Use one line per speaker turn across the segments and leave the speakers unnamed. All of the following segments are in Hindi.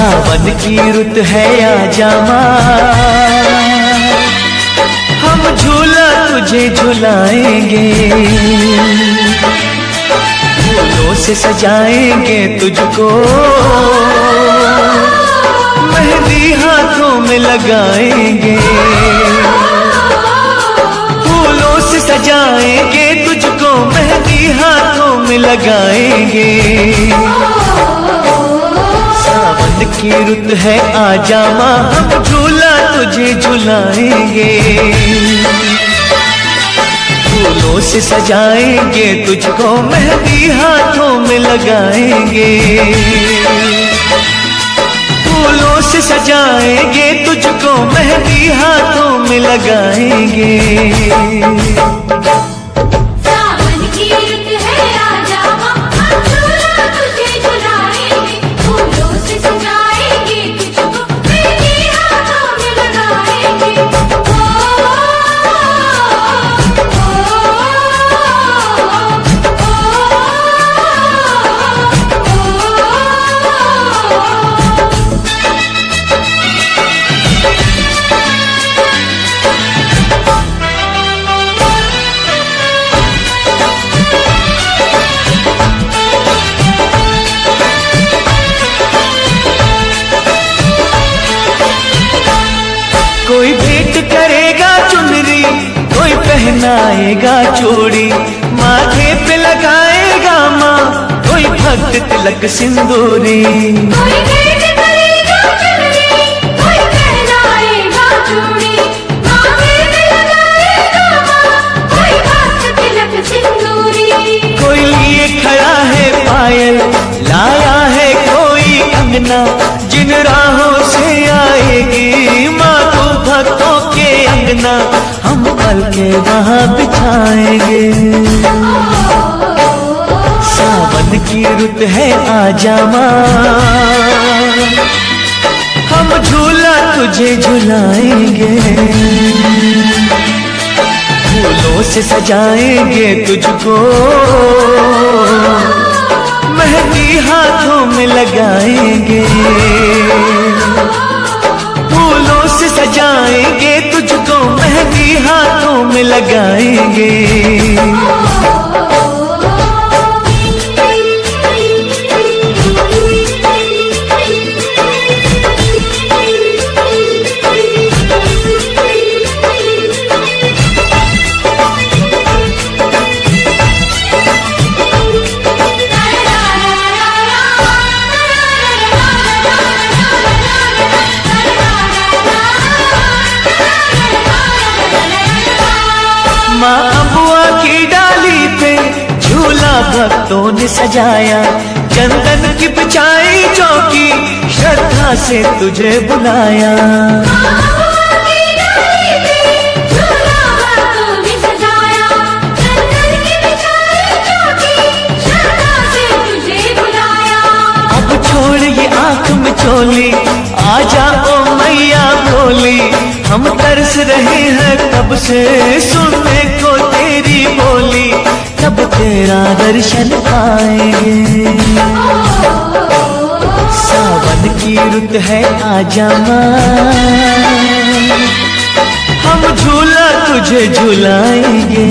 सावन की रुत है आजा माँ, हम झूला तुझे झुलाएंगे, फूलों से सजाएंगे तुझको, मेहंदी हाथों में लगाएंगे, फूलों से सजाएंगे तुझको, मेहंदी हाथों में लगाएंगे। सावन की रुत है आजा माँ, हम झूला तुझे झुलाएंगे, फूलों से सजाएंगे तुझको, मेहंदी हाथों में लगाएंगे, फूलों से सजाएंगे तुझको, मेहंदी हाथों में लगाएंगे। कोई भेंट करेगा चुनरी, कोई पहनाएगा चूड़ी, माथे पे लगाएगा माँ कोई भक्त तिलक सिंदूरी। कोई भेंट करेगा चुनरी, कोई पहनाएगा चूड़ी, माथे पे लगाएगा माँ कोई भक्त तिलक सिंदूरी। कोई लिए खड़ा है पायल, लाया है कोई कंगना, जिन राहों से आएगी माँ भक्तों के अंगना, हम पल के वहाँ बिछाएंगे। सावन की रुत है आजा माँ, हम झूला तुझे झुलाएंगे, फूलों से सजाएंगे तुझको, मेहंदी हाथों में लगाएंगे, फूलों से सजाएंगे तुझको, मेहंदी हाथों में लगाएंगे। माँ अबुआ की डाली पे झूला भक्तों ने सजाया, चंदन की बिछाई चौकी, श्रद्धा से तुझे बुलाया। अब छोड़ ये आँख में चोली, आजा ओ मैया भोली, हम तरस रहे हैं कब से सुनने को तेरी बोली, कब तेरा दर्शन पाएंगे। सावन की रुत है आजा माँ, हम झूला तुझे झुलाएंगे,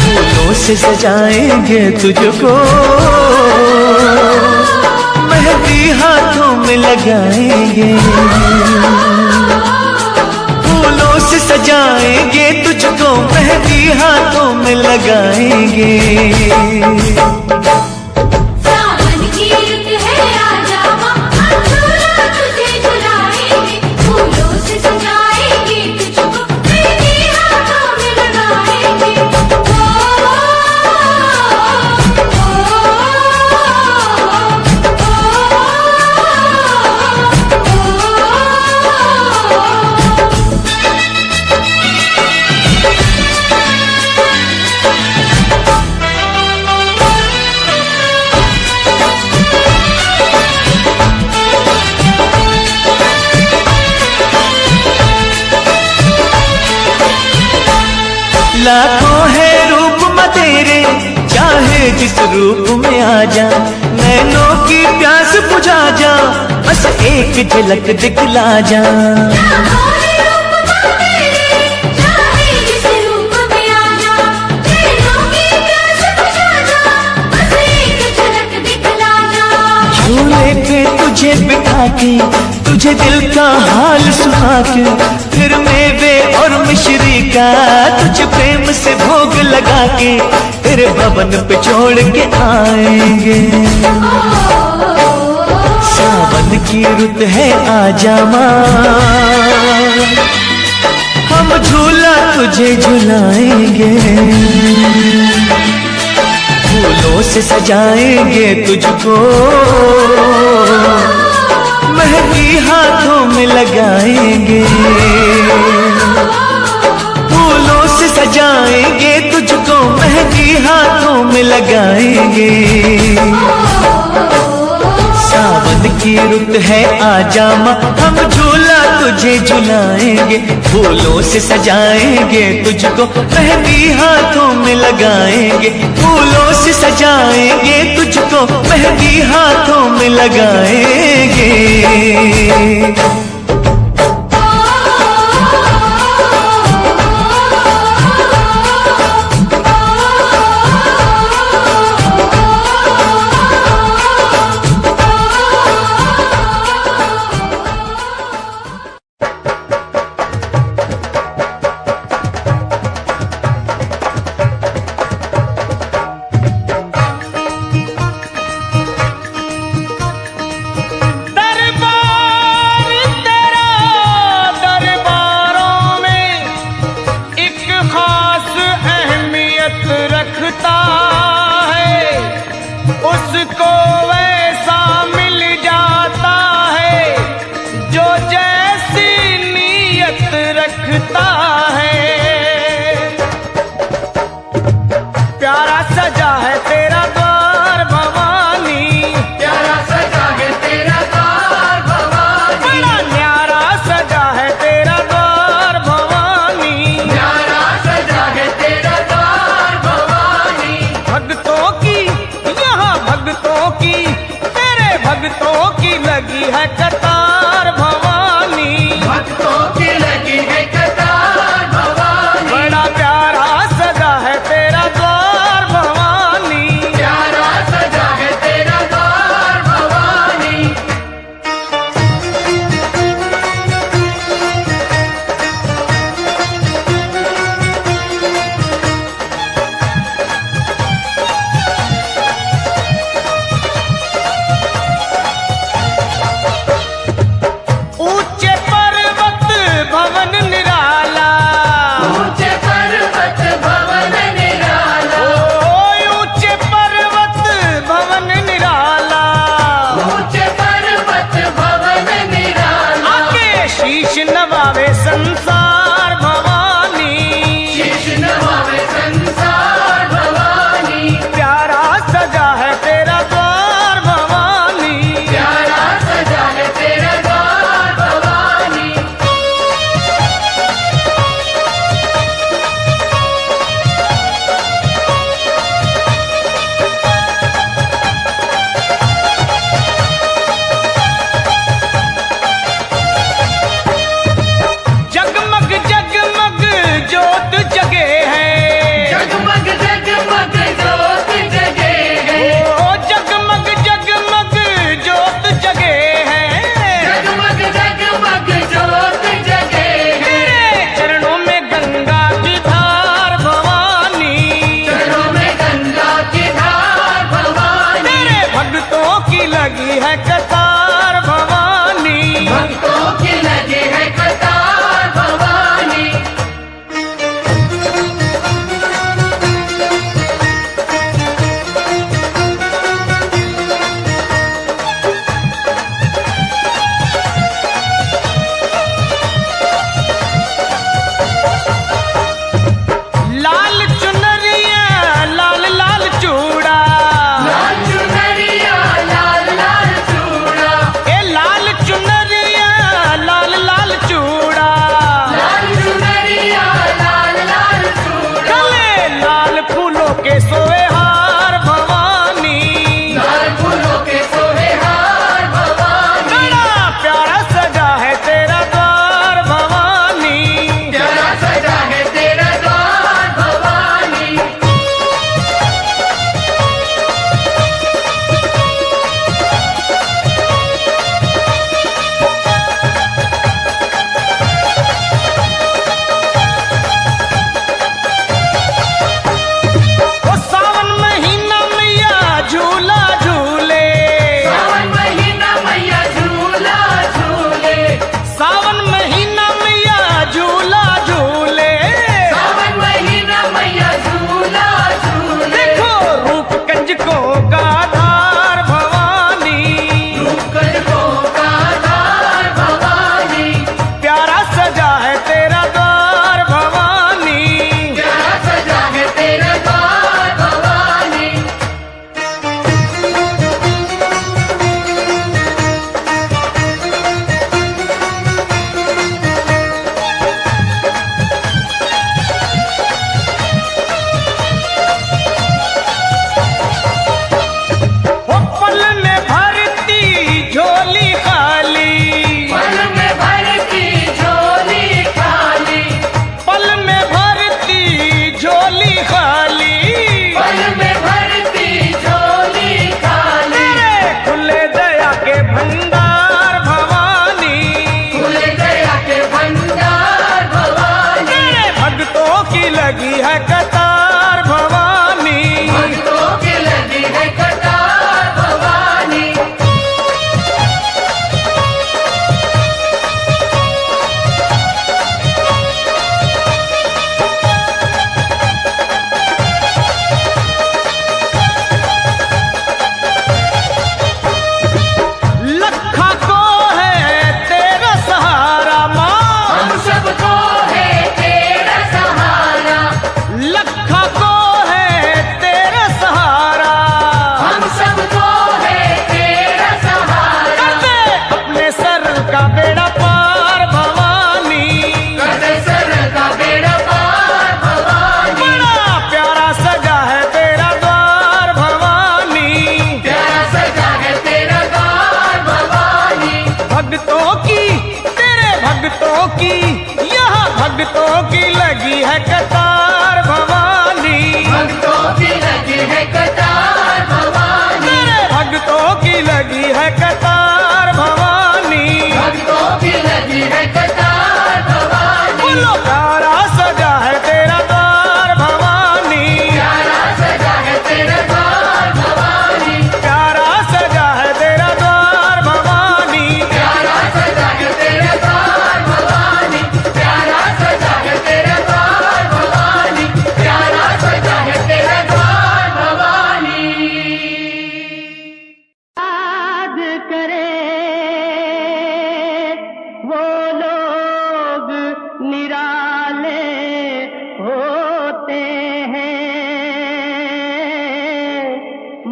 फूलों से सजाएंगे तुझको, मेहंदी हाथों में लगाएंगे, फूलों से सजाएंगे तुझको, मेहंदी हाथों में लगाएंगे। लाखों है रूप में तेरे, चाहे जिस रूप में आ जा, नैनों की प्यास बुझा जा, बस एक झलक दिखला जा। झूले पे तुझे बिठा के, तुझे दिल का हाल सुना के, फिर मेवे और मिश्री का तुझे प्रेम से भोग लगा के तेरे भवन पे छोड़ के आएंगे। सावन की रुत है आजा माँ, हम झूला तुझे झुलाएंगे, फूलों से सजाएंगे तुझको, मेहंदी हाथों में लगाएंगे, फूलों से सजाएंगे तुझको, मेहंदी हाथों में लगाएंगे। सावन की रुत है आजा माँ, हम झूला तुझे झुलाएंगे, फूलों से सजाएंगे तुझको, मेहंदी हाथों में लगाएंगे, फूलों से सजाएंगे तुझको, मेहंदी हाथों में लगाएंगे।
उसको वैसा मिल जाता है जो जैसी नीयत रखता है। प्यारा सजा है तेरा द्वार भवानी,
प्यारा सजा है तेरा द्वार भवानी,
बड़ा न्यारा सजा है तेरा द्वार भवानी,
प्यारा सजा है तेरा द्वार भवानी।
भक्तों की यहाँ भक्तों की, तेरे भक्तों की लगी है कतार भवानी,
भक्तों की लगी है कतार भवानी,
बड़ा प्यारा सजा है तेरा द्वार भवानी।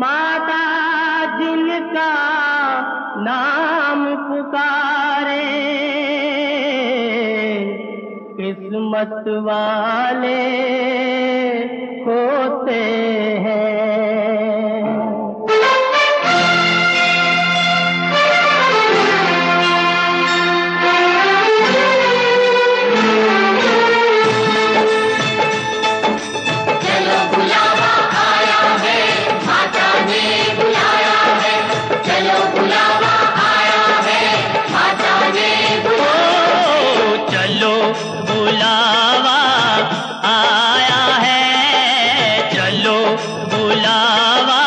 माता जिनका नाम पुकारे किस्मत वाले होते हैं।
चलो बुलावा आया है, माता ने बुलाया है। चलो बुलावा आया है, माता ने बुलाया।
चलो बुलावा आया है, चलो बुलावा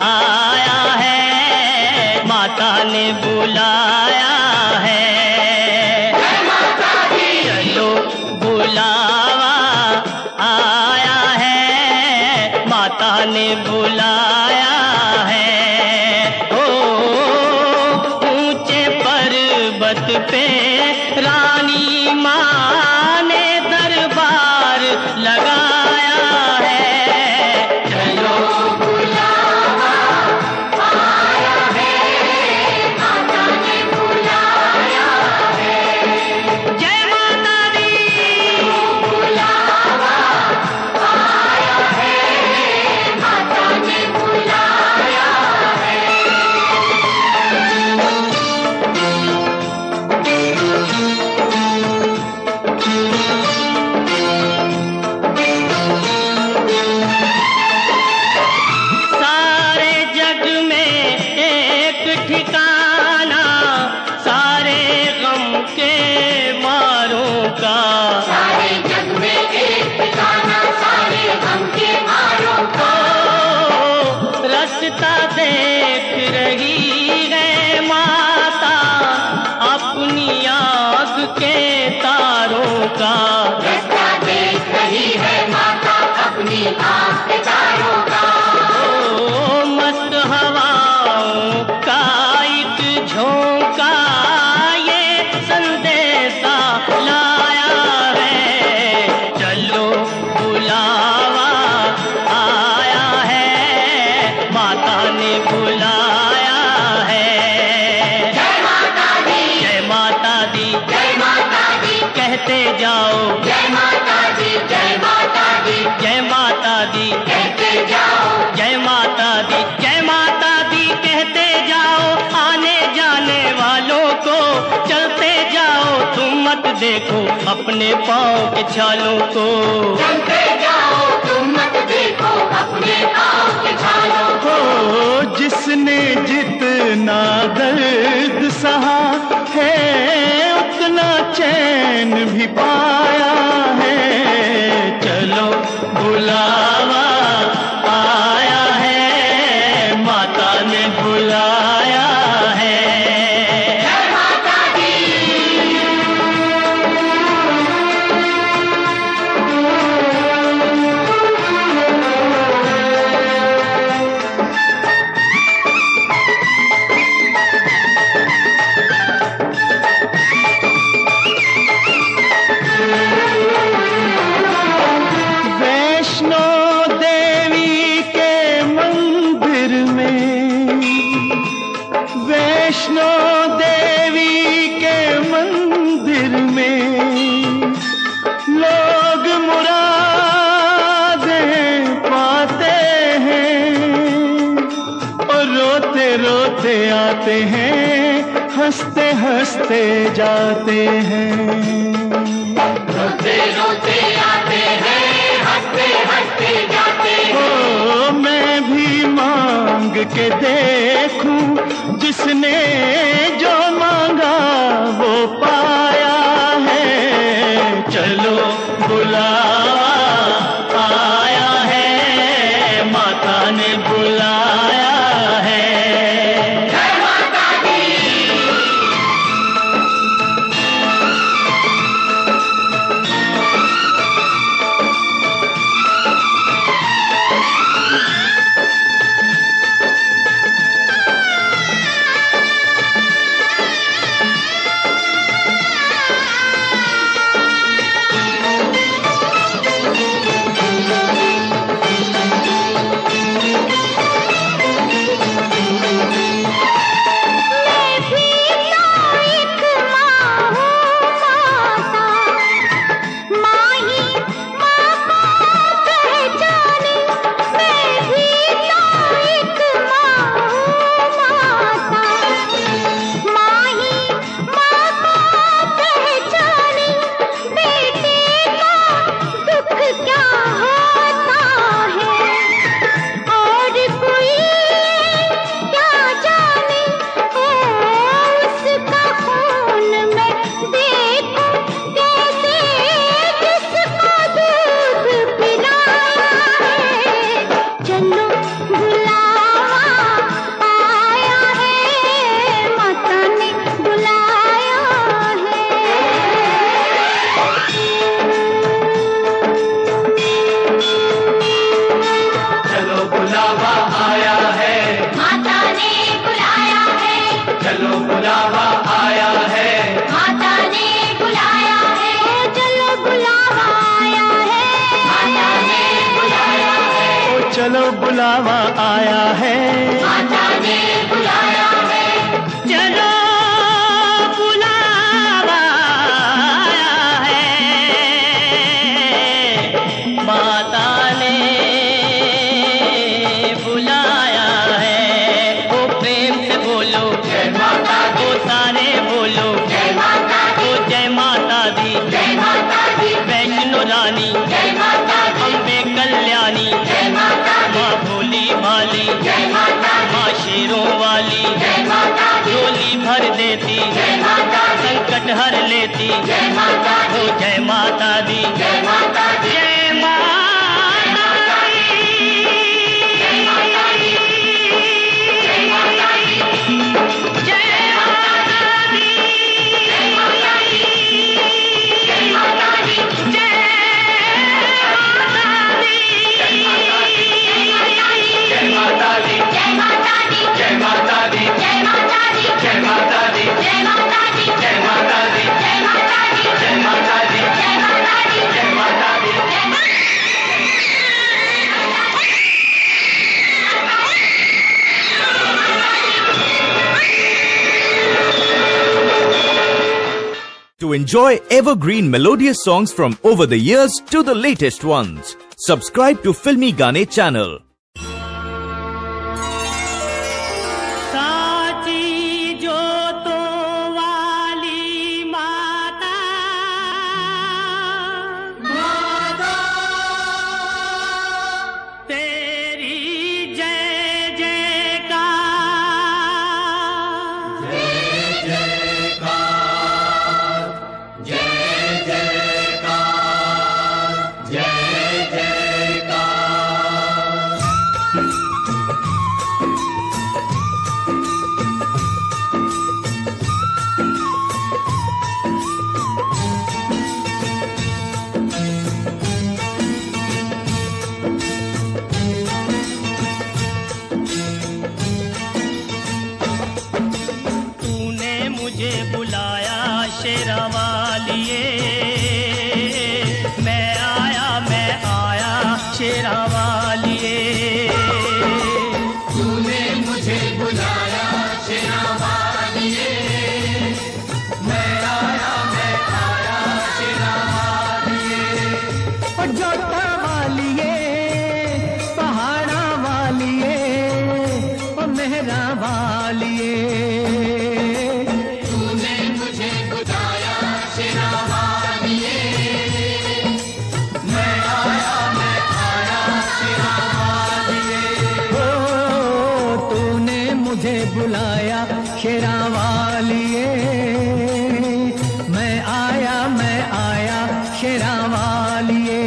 आया है, माता ने बुलाया है। चलो बुलावा आया है, माता ने बुलाया है। ओ ऊंचे पर्वत पे रानी माँ ने दरबार लगाया है। चलो
बुलावा आया है, माता ने बुलाया है।
जय माता दी।
बुलावा आया है, माता ने बुलाया है।
सारे जग में एक ठिकाना सारे गम के मारों का।
सारे जग में एक ठिकाना सारे गम के मारों का।
रास्ता देख रही है माता अपनी आँख के तारों का।
रास्ता देख रही है माता अपनी आँख के तारों का।
ओ मस्त हवाओं का एक झोंका ये संदेशा लाया है। चलो बुलावा आया है, माता ने बुलाया है।
जय माता दी,
जय माता दी
जय माता दी,
कहते जाओ।
जय माता दी, जय माता दी,
जय माता दी,
कहते जाओ।
जय माता दी, जय माता दी कहते जाओ। आने जाने वालों को चलते जाओ, तुम मत देखो अपने पाँव के छालों को।
चलते जाओ तुम मत देखो अपने पाँव के छालों को।
हो जिसने जितना दर्द सहा है उतना चैन भी पाया है। चलो बुलावा आया है, माता ने बुलाया है।
जय माता दी।
वैष्णो देवी के मंदिर में, वैष्णो देवी के मंदिर में लोग मुरादें पाते हैं और रोते रोते आते हैं, हंसते हंसते जाते हैं।
रोते रोते आते हैं, हंसते हंसते जाते हैं।
ओ मैं भी मांग के देखूं, जिसने जो मांगा वो पाया है। चलो बुलावा आया है, माता ने बुलाया है।
जय माता दी।
चलो बुलावा आया है,
माता ने बुलाया है,
चलो बुलावा आया है, माता ने बुलाया है। ओ प्रेम से बोलो
जय माता दी,
ओ सारे बोलो
जय माता दी,
ओ जय माता दी,
जय माता दी,
वैष्णो रानी
जय माता दी,
अम्बे कल्याणी,
जय माता दी,
माँ भोली भाली,
जय माता दी,
माँ शेरों वाली,
जय माता दी,
झोली भर देती,
जय माता दी,
संकट हर लेती,
जय माता दी,
ओ जय माता दी,
जय माता दी,
जय माता दी।
जय माता दी, जय माता दी,
जय माता दी,
जय माता दी, जय माता दी,
जय माता दी,
जय माता दी,
जय माता दी,
जय माता दी,
जय माता दी,
जय माता दी,
जय माता दी,
जय माता दी,
जय माता दी,
जय माता दी,
जय माता दी,
जय माता दी।
To enjoy evergreen melodious songs from over the years to the latest ones, subscribe to Filmy Gaane channel.
साची जोतों वाली माता, तेरी जय जयकार, तूने मुझे बुलाया शेरा वालिए, मैं आया शेरा वालिए।
तूने मुझे बुलाया शेरा वालिए,
मैं आया शेरा वालिए।
ओ जोता वालिए, पहाड़ा वालिए, ओ मेहरा वालिए।
तूने मुझे बुलाया शेरा वालिए,
मैं आया शेरा वालिए।
ओ तूने मुझे बुलाया शेरा वालिए, मैं आया शेरा वालिए।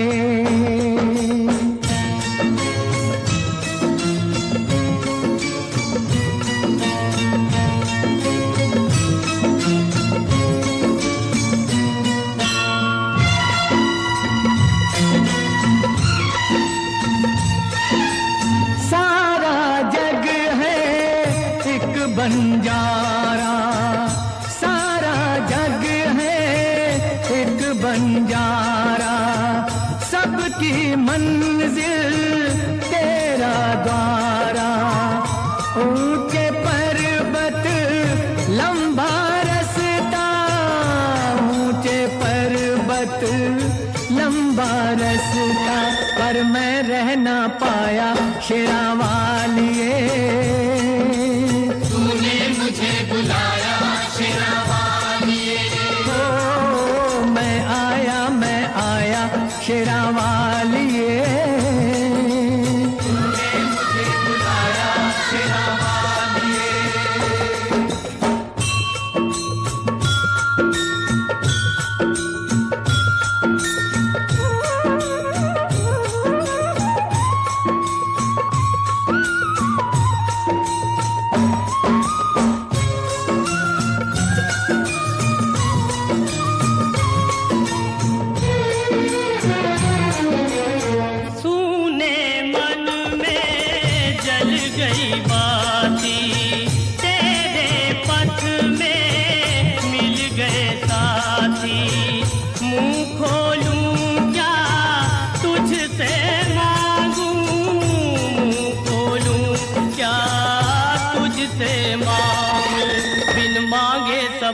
सारा जग है एक बंजारा, सारा जग है एक बंजारा, सबकी मंजिल तेरा द्वारा। ऊंचे पर्वत लंबा रास्ता, ऊंचे पर्वत लंबा रास्ता, पर मैं रह ना पाया शेरा वालिए।
तूने मुझे बुलाया शेरा वालिए,
ओ मैं आया शेरा वालिए।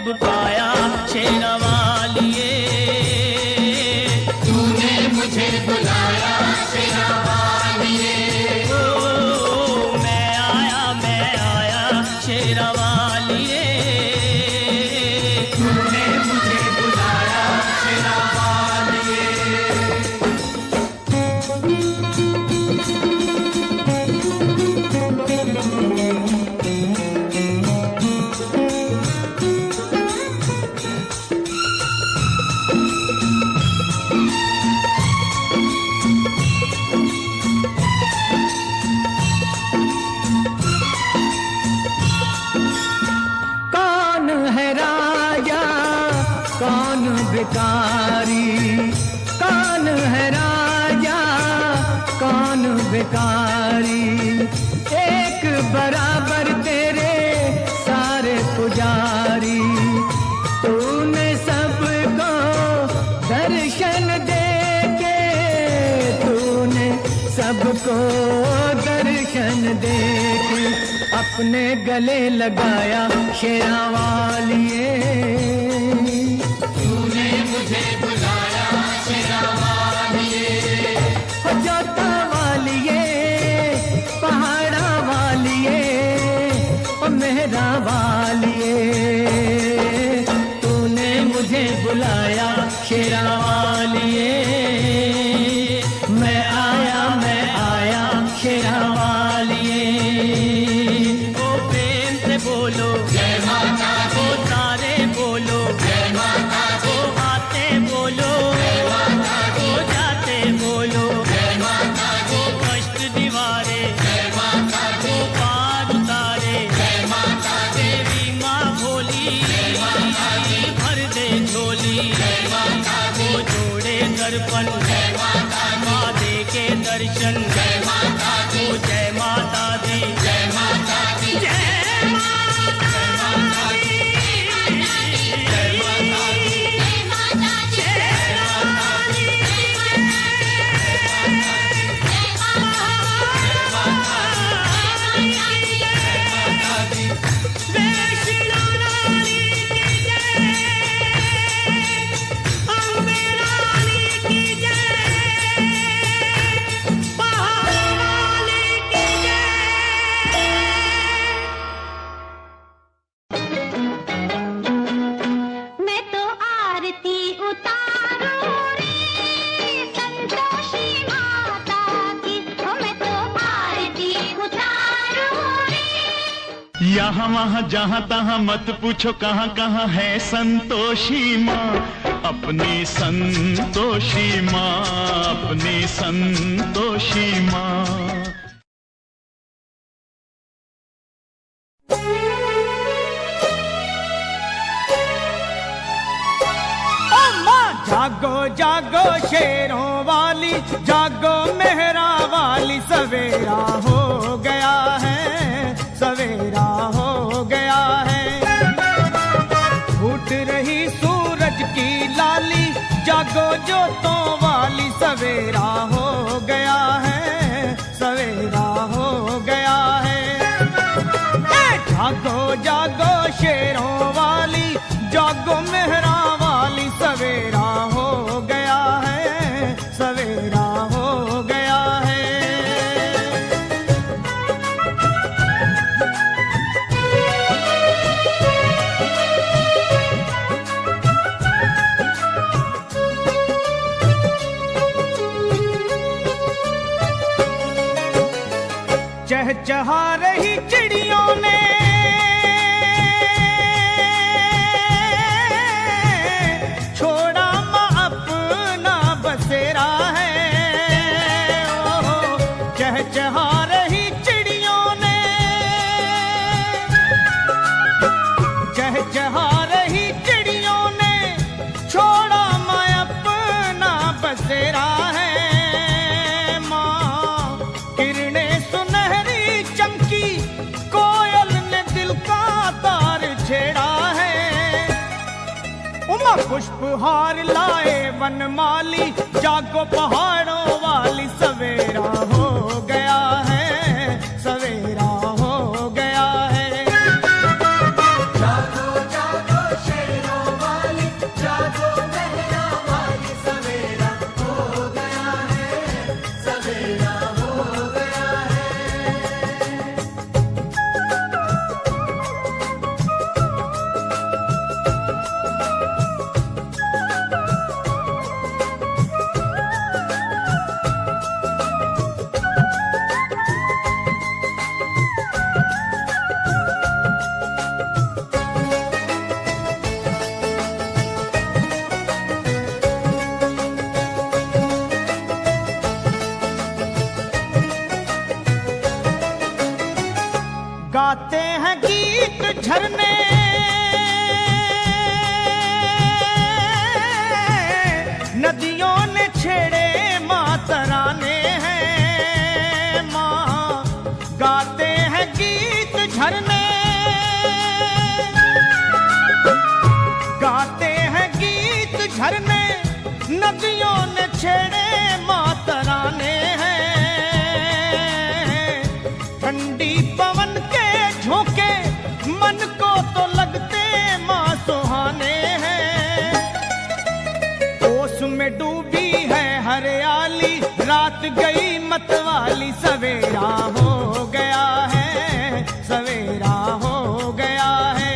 अब पाया शेरा वालिए।
तूने मुझे बुलाया शेरा वालिए।
ओ मैं आया शेरा वालिए।
तूने मुझे बुलाया शेरा वालिए।
कौन है राजा कौन भिखारी, कौन है राजा कौन भिखारी, एक बराबर तेरे सारे पुजारी। तूने सबको दर्शन दे के, तूने सबको दर्शन दे के अपने गले लगाया शेरा वालिए।
तूने मुझे बुलाया शेरा वालिए।
जोता वालिए, पहाड़ा वालिए, ओ मेहरा वालिए। तूने मुझे बुलाया शेरा वालिए। मैं आया शेरा वालिए।
ओ प्रेम से बोलो
जय माता दी।
ओ तारे बोलो
जय माता दी।
ओ आते बोलो
जय माता दी।
ओ जाते बोलो
जय माता दी।
ओ कष्ट दीवारे
जय माता दी।
ओ पार उतारे
जय माता दी।
देवी माँ भोली भर दे झोली।
जय माता दी।
ओ जोड़े दर्पण
जय माता दी।
माँ दे के दर्शन।
जय माता दी।
ओ जय माता दी।
जय माता दी।
जय
जय माता दी। जय माता दी।
मैं तो आरती उतारूं रे संतोषी माता की, ओ मैं तो आरती उतारूं रे।
यहाँ वहाँ जहाँ तहाँ मत पूछो कहाँ कहाँ है संतोषी माँ, अपनी संतोषी माँ, अपनी संतोषी माँ।
जागो जागो शेरों वाली, जागो मेहरा वाली, सवेरा हो गया है, सवेरा हो गया है। फूट रही सूरज की लाली, जागो जोतों वाली, सवेरा हो गया है, सवेरा हो गया है। जागो जागो शेरों वाली, जागो मेहरा वाली, सवेरा हो गया है, सवेरा हो गया है। चहचहा रही चिड़ियों ने छोड़ा माँ अपना बसेरा है। ओ चहचहा रही चिड़ियों ने, चहचहा रही चिड़ियों ने छोड़ा माँ अपना बसेरा है। माँ किरणें सुनहरी चमकी, कोयल ने दिल का तार छेड़ा है। उमा पुष्पहार लाए वनमाली, जागो पहाड़ों वाली, सवेरा हो गया है, सवेरा हो गया है। जागो जागो गाते हैं गीत झरने, नदियों ने छेड़े माँ तराने हैं माँ। गाते हैं गीत झरने, गाते हैं गीत झरने, नदियों ने छेड़े माँ तराने हैं। ठंडी पवन के झोंके मन को तो लगते माँ सुहाने हैं। ओस में डूबी है हरियाली, रात गई मतवाली, सवेरा हो गया है, सवेरा हो गया है।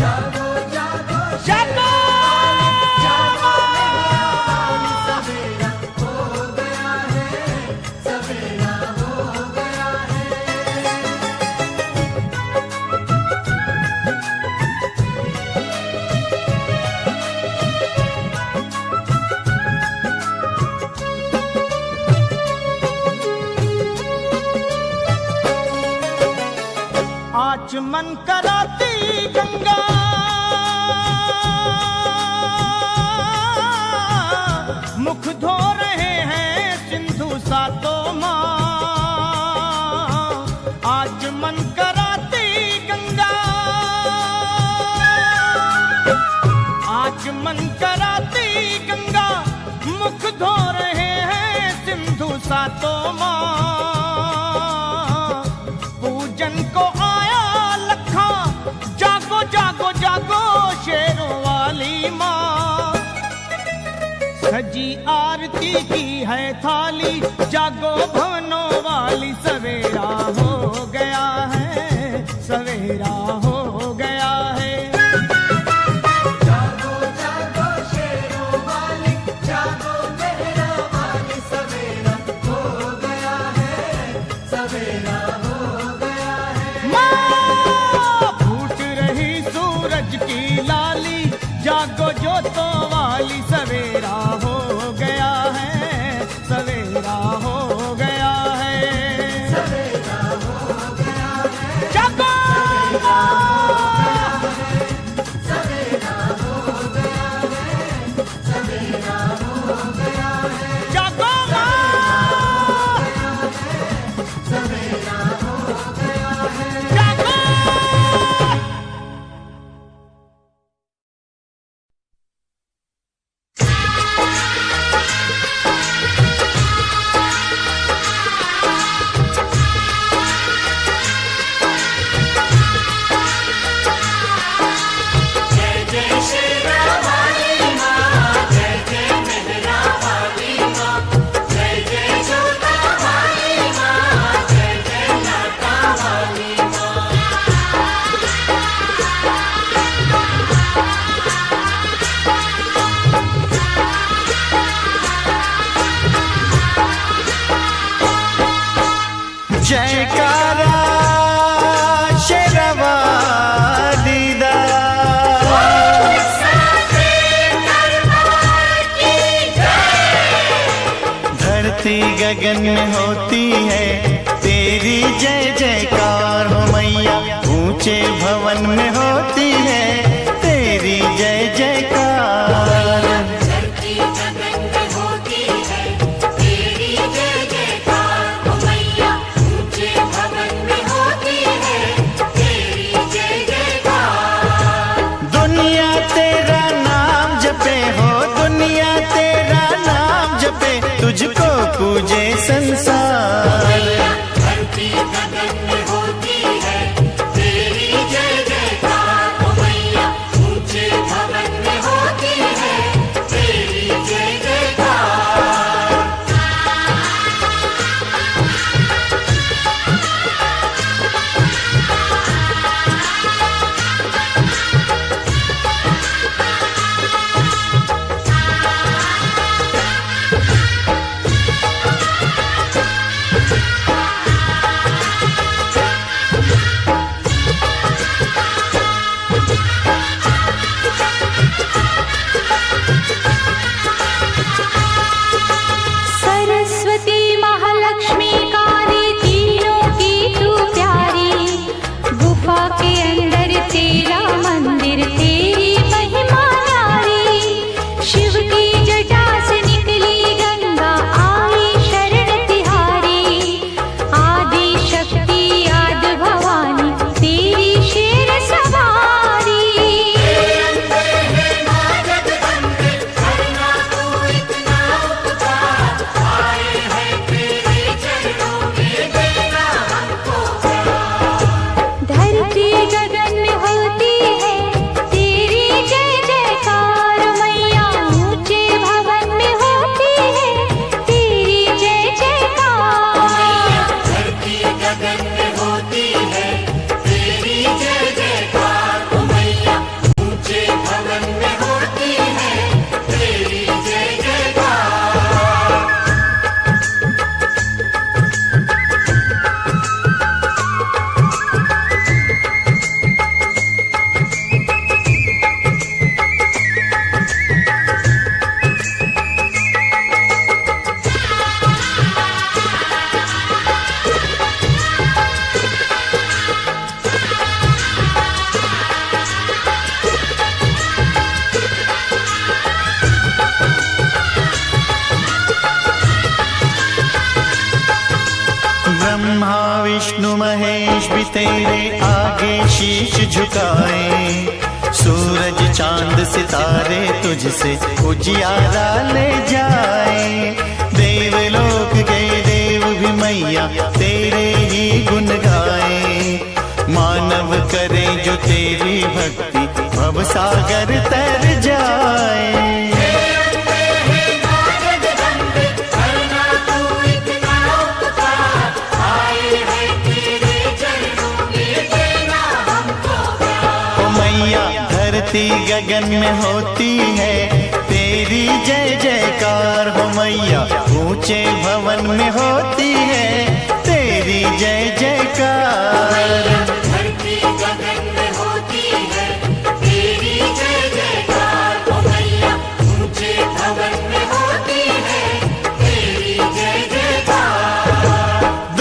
जागो जागो जागो, सवेरा हो गया है, सवेरा हो गया है। आचमन कराती गंगा, मुख धो रहे हैं सिंधु सातों माँ। आचमन कराती गंगा, आचमन कराती गंगा, मुख धो रहे हैं सिंधु सातों माँ। पूजन को आया लखा, जागो जागो जागो शेरों वाली माँ। सजी आरती की है थाली, जागो भवनों वाली, सवेरा हो गया है, सवेरा हो गया है। जागो जागो शेरों वाली, जागो मेहरा वाली, सवेरा हो गया है, सवेरा हो गया है। माँ फूट रही सूरज की लाली, जागो जोतों वाली, सवेरा हो गया है, सवेरा हो गया है, सवेरा हो गया है। जागो सवेरा हो गया है, सवेरा हो गया है। जागो सवेरा हो गया है, जागो।
जयकारा शेरवाली दा, धरती गगन में होती है तेरी जय जयकार हो मैया। ऊंचे भवन में होती है तेरी जय जयकार।
धरती गगन में होती है तेरी जय जयकार हो मैया। ऊंचे भवन में होती है तेरी जय जयकार।
दुनिया तेरा नाम जपे हो, दुनिया तेरा नाम जपे, तुझको पूजे संसार।
ब्रह्मा विष्णु महेश भी तेरे आगे शीश झुकाए, सूरज चांद सितारे तुझसे उजियारा ले जाए। देवलोक के देव भी मैया तेरे ही गुण गाए, मानव करे जो तेरी भक्ति भव सागर तर जाए। धरती गगन में होती है तेरी जय जयकार हो मैया, ऊंचे भवन में होती है तेरी जय जयकार।
धरती गगन में होती है तेरी जय जयकार हो मैया, ऊंचे भवन में होती है तेरी जय जयकार।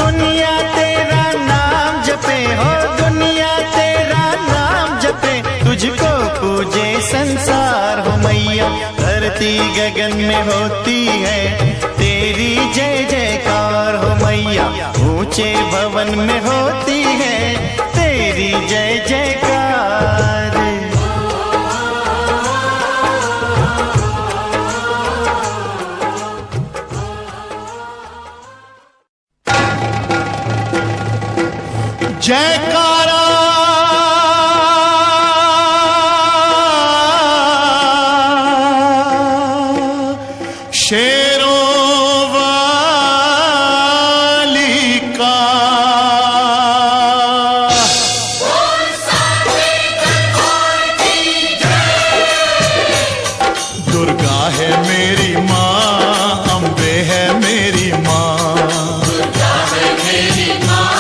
दुनिया तेरा नाम जपे हो, दुनिया तेरा नाम जपे, तुझको पूजे संसार हो मैया। धरती गगन में होती है तेरी जय जयकार हो मैया, ऊंचे भवन में होती है तेरी जय जयकार।
जयकारा शेरों वाली का, दुर्गा है मेरी माँ, अम्बे है मेरी माँ,
दुर्गा है मेरी माँ,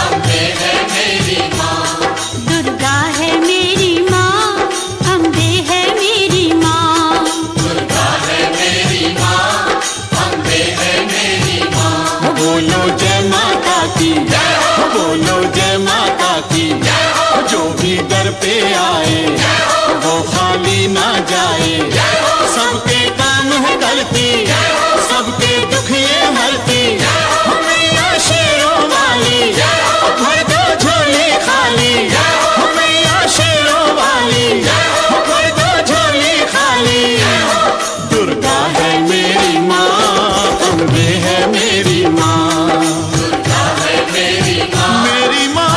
अम्बे है मेरी माँ,
दुर्गा है मेरी माँ, अम्बे है मेरी माँ,
दुर्गा है मेरी माँ, अम्बे है मेरी माँ।
बोलो जय माता की जय हो, बोलो जय माता की जय हो, जो भी दर पे आए वो खाली ना जाए। सबके काम है करती, सबके दुख ये हरती, मैया शेरों वाली भर दो झोली खाली, मैया शेरों वाली भर दो झोली खाली। दुर्गा है मेरी माँ, अम्बे है मेरी माँ,
दुर्गा है मेरी माँ,
मेरी माँ,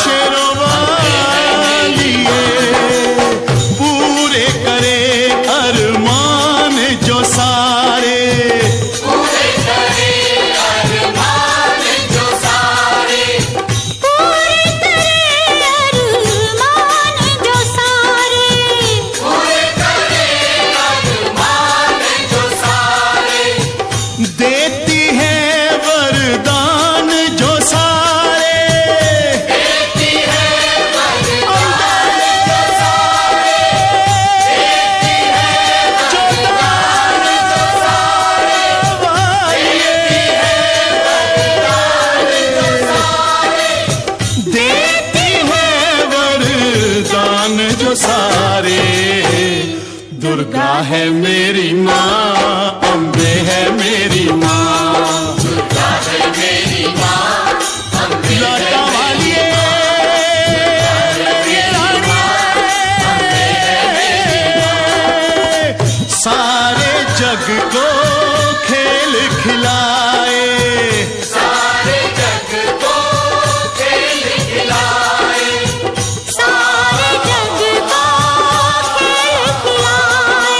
शेरों वाली पूरे करे अरमान जो सारे,
पूरे करे अरमान जो सारे,
पूरे करे अरमान जो सारे,
पूरे करे अरमान जो सारे।
देती है वरदान जो सारे,
देती है वरदान जो सारे, देती है वरदान जो सारे,
देती है वरदान जो सारे। दुर्गा है मेरी माँ, अम्बे है मेरी माँ,
दुर्गा है मेरी माँ, अम्बे है
लाटा वाली सारे जग को खेल खिलाए,
सारे जग को खेल खिलाए,
सारे जग को खेल खिलाए,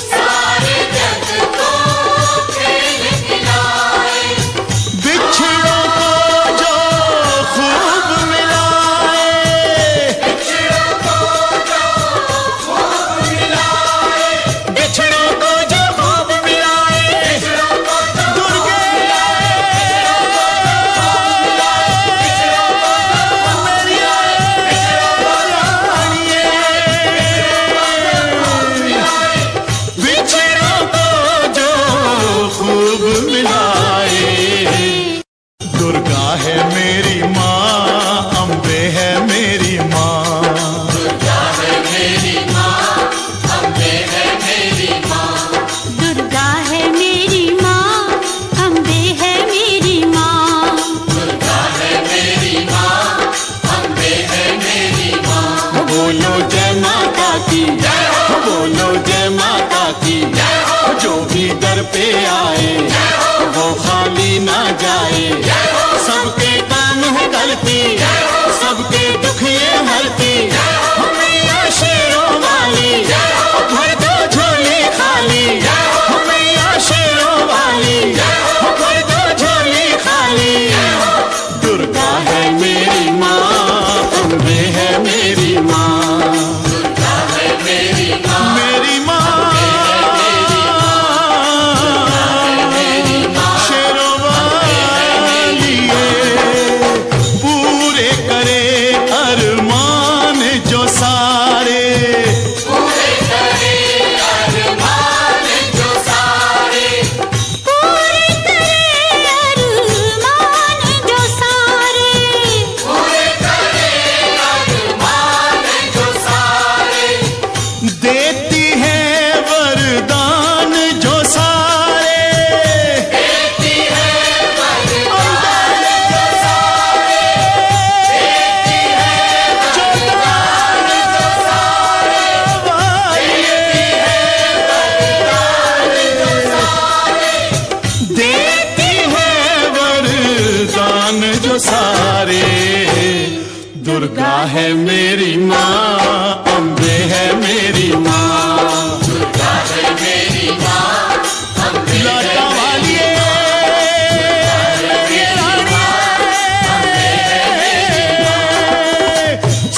सारे जग को खेल खिलाए।
बिछड़ों को जो खूब मिलाए,
बिछड़ों को जो खूब मिलाए,
बिछड़ों को जो खूब मिलाए,
बिछड़ों को जो
दुर्गा दर पे आए वो खाली ना जाए। सबके काम है करती, सबके दुख ये हरती, मैया शेरों वाली भर दो झोली खाली, मैया शेरों वाली भर दो झोली खाली। दुर्गा है मेरी माँ, अम्बे है मेरी माँ, दुर्गा है मेरी माँ, मेरी माँ, शेरों वाली पूरे करे अरमान जो सारे, पूरे करे अरमान जो सारे,
पूरे करे अरमान जो सारे,
पूरे करे अरमान जो सारे। देती है वरदान जो सारे, देती है वरदान जो सारे, देती है वरदान जो सारे, देती है वरदान जो सारे। दुर्गा है मेरी माँ, अम्बे है मेरी माँ, दुर्गा है मेरी माँ, अम्बे लाटा वाली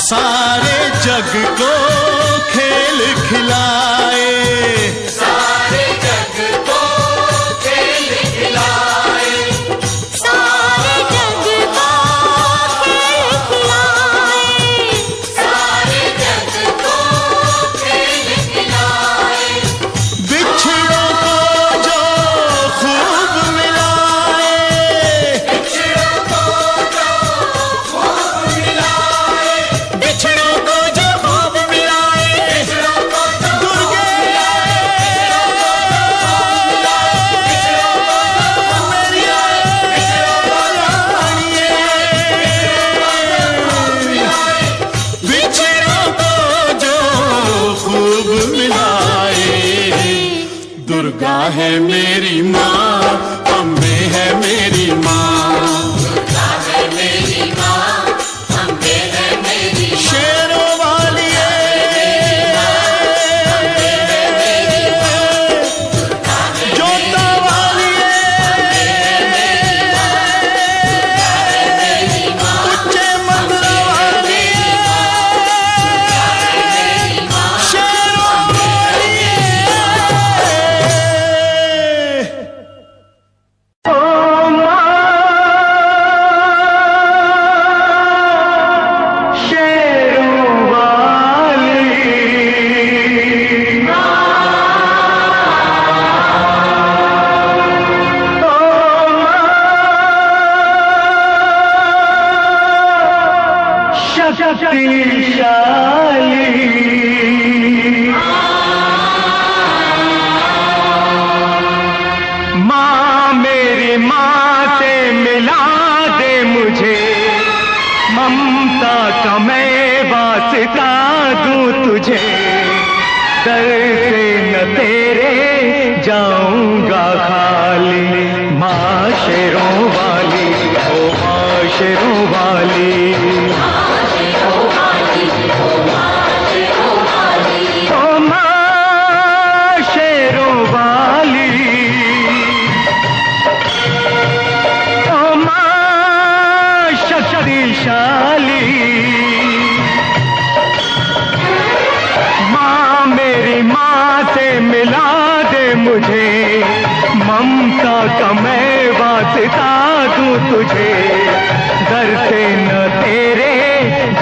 सारे जग को खेल खिलाए, सारे जग को खेल खिलाए,
सारे जग को खेल खिलाए,
सारे जग को खेल खिलाए। बिछड़ों को जो खूब मिलाए, बिछड़ों को जो खूब मिलाए, बिछड़ों को जो खूब मिलाए, बिछड़ों को जो दुर्गे बिछड़ों को जो खूब मिलाए। दुर्गा है मेरी माँ, अम्बे है मेरी माँ, दुर्गा है मेरी माँ, अम्बे है मेरी माँ, शेरों वाली जोता वाली उच्चे मंदिर वाली शेरों वाली।
ओ माँ शेरों वाली, ओ माँ शक्तिशाली, माँ मेरी माँ से मिला दे मुझे, ममता का मैं वास्ता दूं तुझे, दर से न तेरे जाऊंगा खाली। माँ शेरों वाली, ओ माँ शेरों वाली, ओ माँ शेरों वाली, ओ माँ शक्तिशाली, माँ मेरी माँ से मिला दे मुझे, ममता का मैं वास्ता दूं तुझे, दर से न तेरे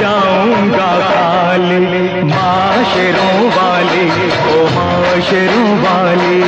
जाऊंगा खाली। माँ शेरों वाली, ओ माँ शेरों वाली,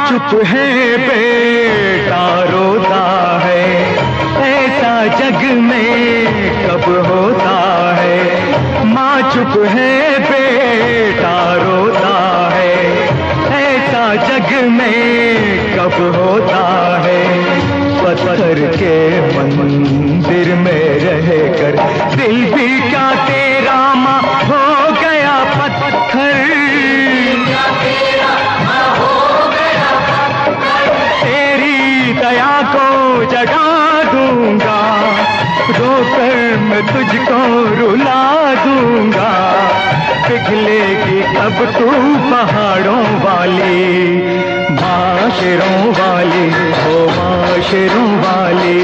चुप है बेटा रोता है, ऐसा जग में कब होता है। माँ चुप है बेटा रोता है, ऐसा जग में कब होता है। पत्थर के मंदिर में रहकर दिल भी क्या तेरा माँ हो गया पत्थर। तेरी दया को जगा दूंगा, रोकर मैं तुझको रुला दूंगा। पिघलेगी कब तू पहाड़ों वाली, माशरों वाली, ओ माशरों वाली।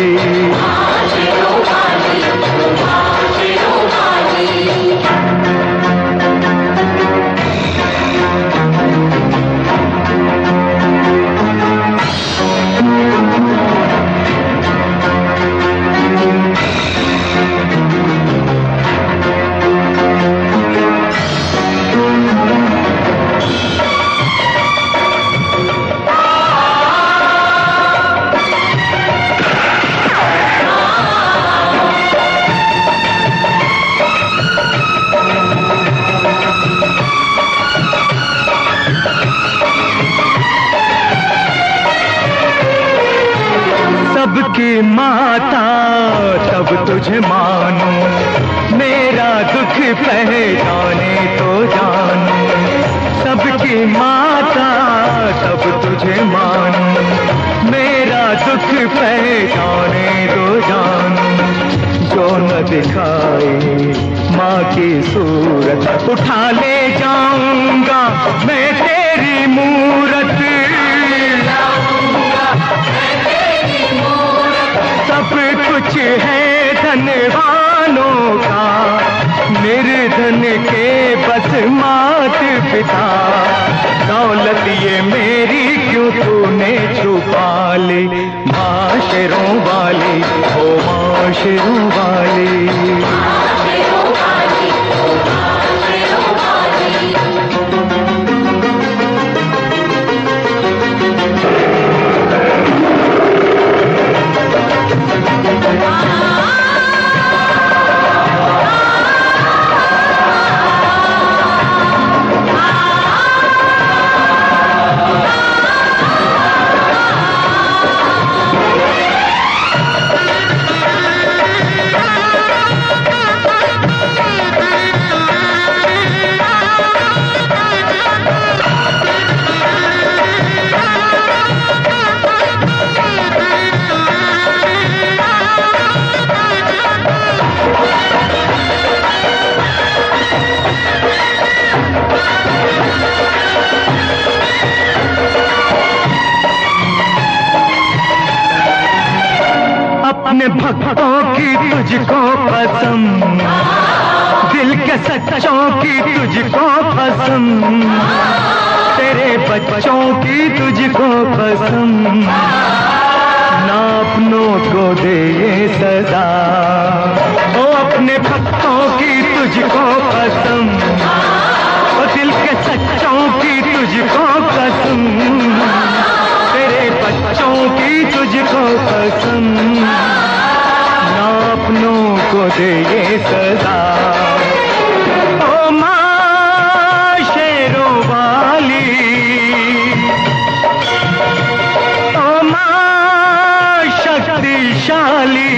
सबकी माता तब तुझे मानूं, मेरा दुख पहचाने तो जानूं। सबकी माता तब तुझे मानूं, मेरा दुख पहचाने तो जानूं। जो न दिखाई माँ की सूरत, उठा ले जाऊंगा मैं तेरी मूरत। सब कुछ है धनवानों का, निर्धन के बस मात पिता। दौलत ये मेरी क्यों तूने छुपा ली, माशरों वाली, ओ माशरों वाली। अपने भक्तों की तुझको कसम, दिल के सच्चों की तुझको कसम, तेरे बच्चों की तुझको कसम। ना अपनों को दे ये सजा, ओ अपने भक्तों की तुझको कसम, ओ दिल के सच्चों की तुझको कसम, तेरे बच्चों की तुझको कसम। ना अपनों को दे ये सजा, ओ माँ शेरों वाली, ओ माँ शक्तिशाली।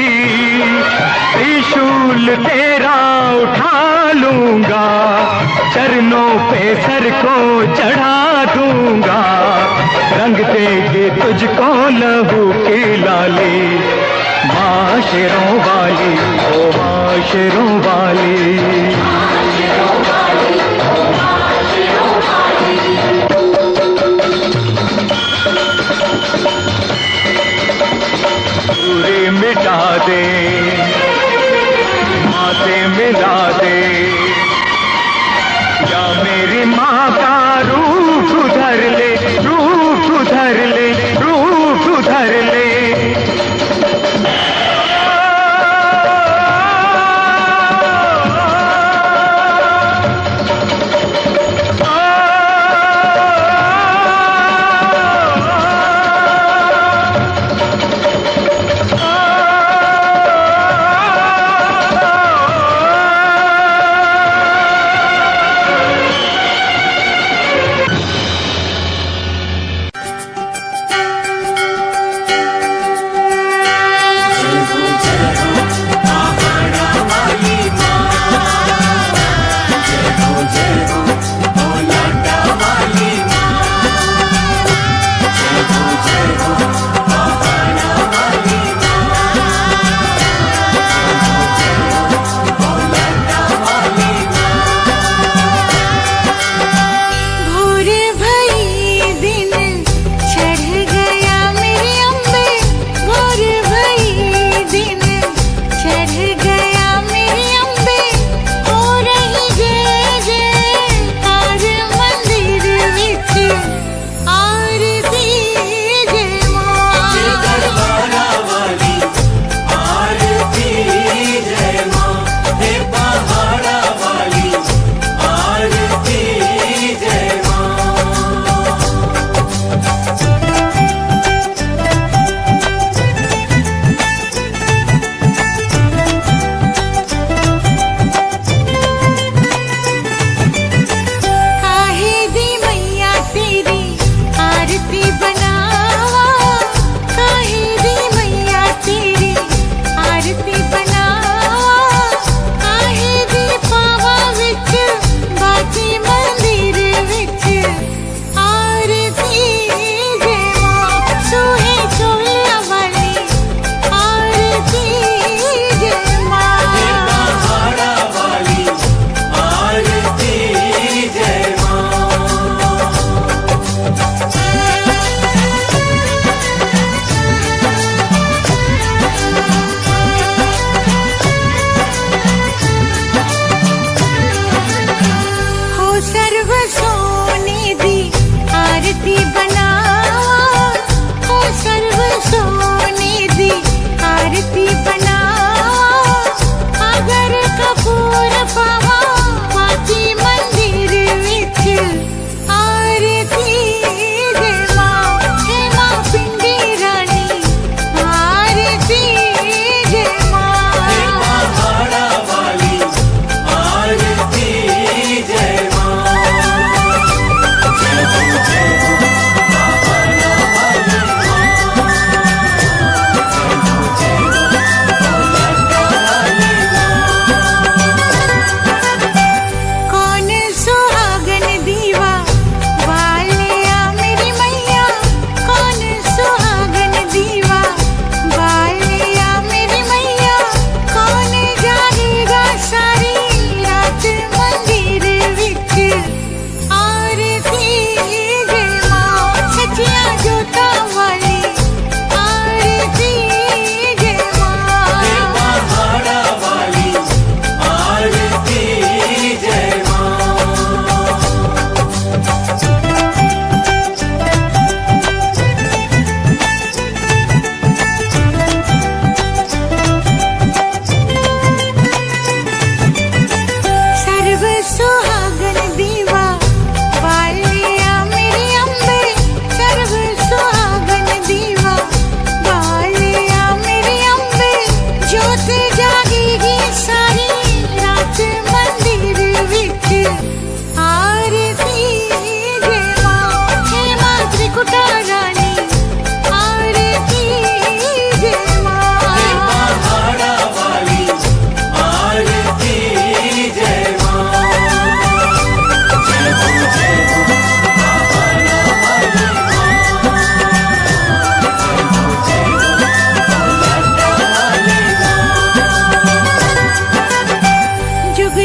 त्रिशूल तेरा उठा लूंगा, चरणों पे सर को चढ़ा दूंगा। रंग देगी तुझको लहू की लाली, माशरों वाली, ओ माशरों वाली। पूरी मिटा दे, माँ से मिला दे, या मेरी माँ का रूप उधर ले, रूप उधर ले, रूप उधर ले।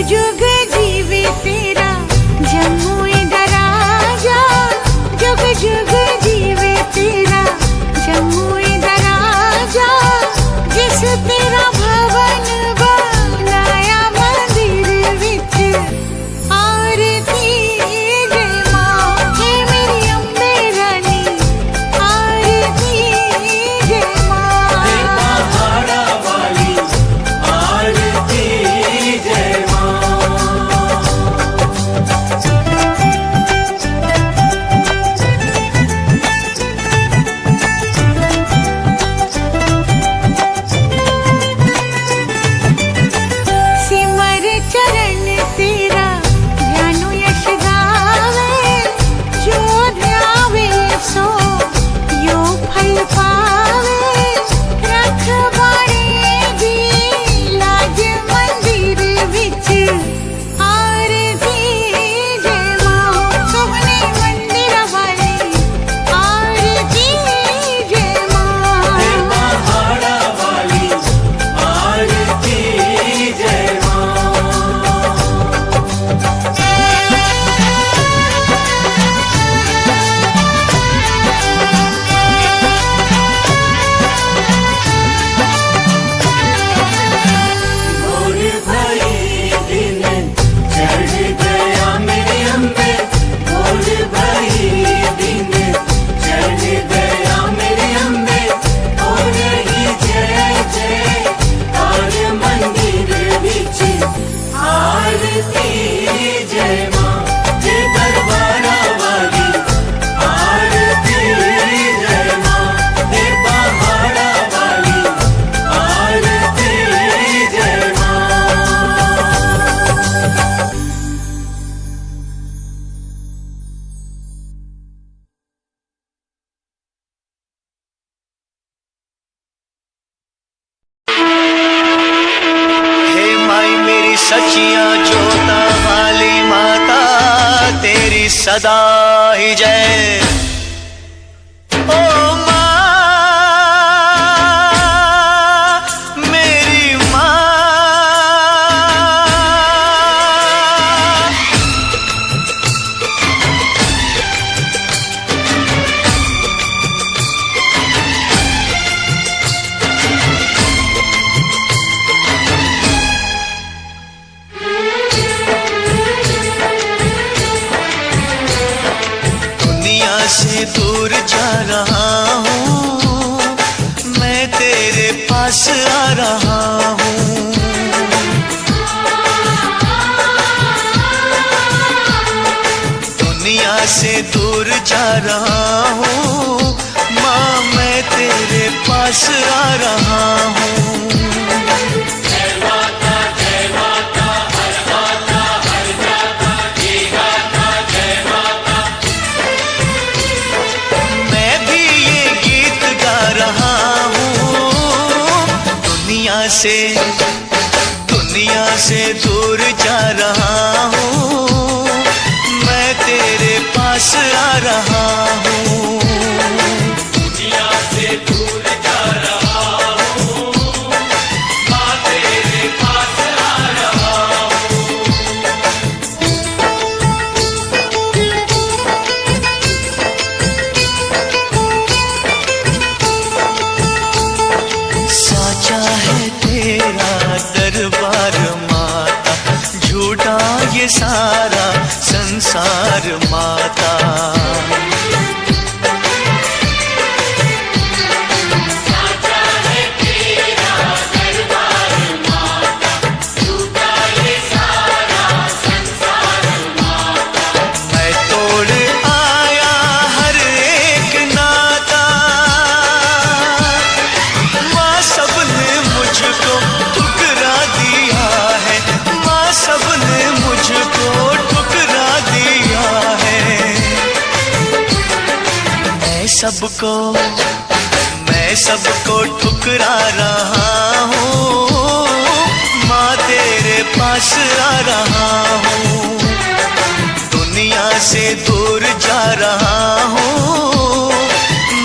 जुग जीवे तेरा जम्मू इधर आजा, जुग जुग जीवे तेरा जम्मू इधर आजा। जिस तेरा भवन बनाया मंदिर विच आरती जय माँ, हे मेरी अम्बे रानी आरती जय माँ।
पहाड़ा वाली आरती जय माँ।
सिमर चरण तेरा ध्यानु यश गावे, जो ध्यावे सो यो फल पावे। रखवाड़े दी लाज मंदिर विच आरती जय माँ, सुखने मंदिर वाली आरती जय माँ।
पहाड़ा वाली आरती जय माँ। भोर भई दिन चढ़ गया मेरे अम्बे, भोर भई दिन चढ़ गया मेरे अम्बे। हो रही जय जय और मंदिर विच आरती जय माँ। जय दरबारा वाली आरती जय माँ, जय पहाड़ा वाली आरती जय माँ। हे माई मेरी सचियां जोता वाली माता, तेरी सदा ही जय। ओ माँ मेरी माँ, दुनिया से दूर जा रहा हूँ, मैं तेरे पास आ रहा हूँ। दुनिया से दूर जा रहा हूँ, माँ मैं तेरे पास आ रहा हूँ। मैं भी ये गीत गा रहा हूँ, दुनिया से दूर जा रहा हूँ, मैं तेरे पास आ रहा हूँ। दुनिया से दूर जा रहा हूँ, माँ तेरे पास आ रहा हूँ। साचा है तेरा दरबार माता, झूठा ये सारा संसार माता। मैं तोड़ आया हर एक नाता, माँ सबने मुझको ठुकरा दिया है, माँ सबने मुझको ठुकरा दिया है। मैं सबको ठुकरा रहा हूँ, माँ तेरे पास आ रहा हूँ। दुनिया से दूर जा रहा हूँ,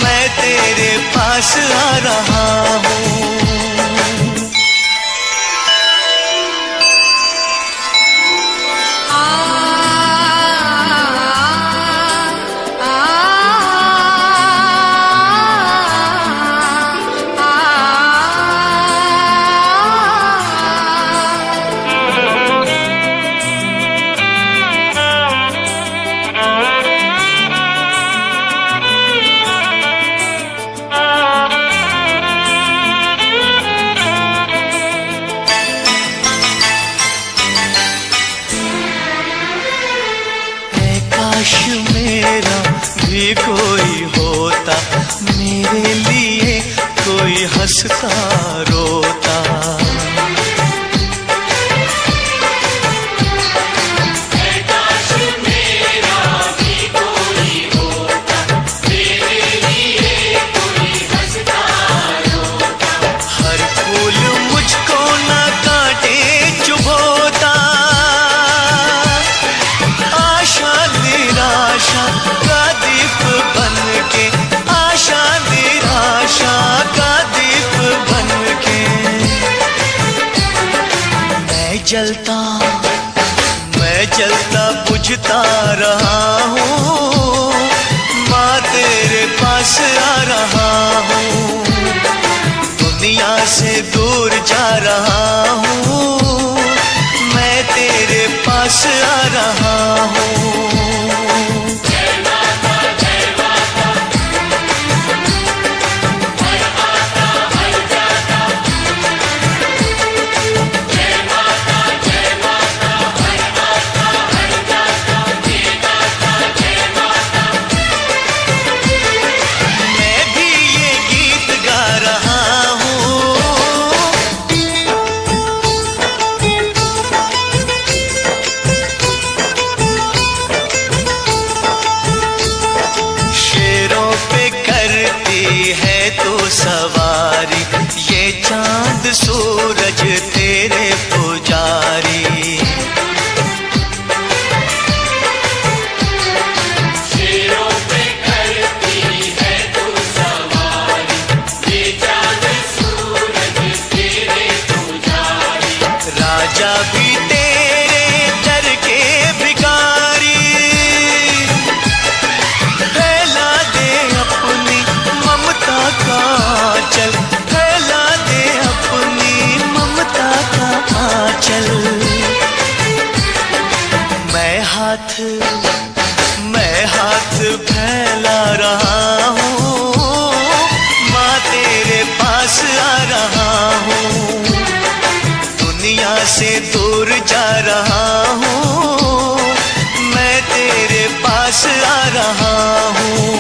मैं तेरे पास आ रहा हूँ। भी कोई होता, मेरे लिए कोई हंसता रोता। मैं जलता बुझता रहा हूँ, माँ तेरे पास आ रहा हूँ। दुनिया से दूर जा रहा हूँ, मैं तेरे पास आ रहा हूँ। सवारी ये चांद सूरज तेरे पुजारी। शेरों पे करती है तू सवारी, ये चांद सूरज तेरे पुजारी। राजा भी तेरे दर के भिखारी, फैला दे अपनी ममता का आंचल, फैला दे अपनी ममता का आंचल। मैं हाथ फैला रहा हूँ, माँ तेरे पास आ रहा हूँ। दुनिया से दूर जा रहा हूँ, मैं तेरे पास आ रहा हूँ।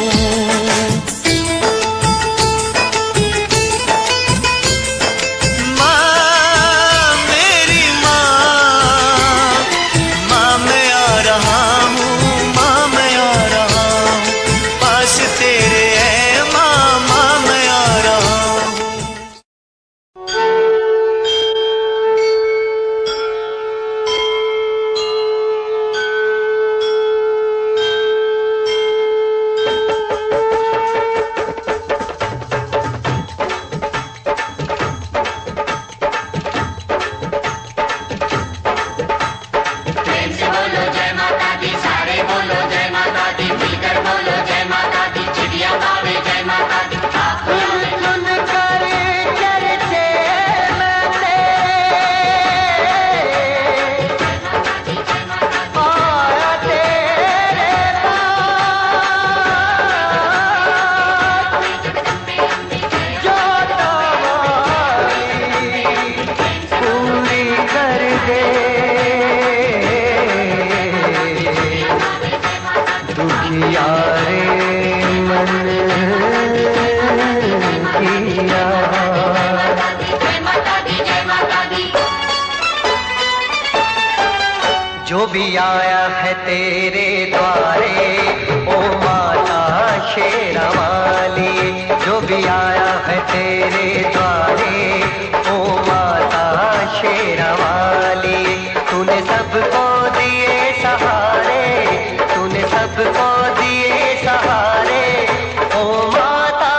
जो भी आया है तेरे द्वारे ओ माता शेरा वाली, जो भी आया है तेरे द्वारे ओ माता शेरा वाली। तूने सबको दिए सहारे, तूने सबको दिए सहारे ओ माता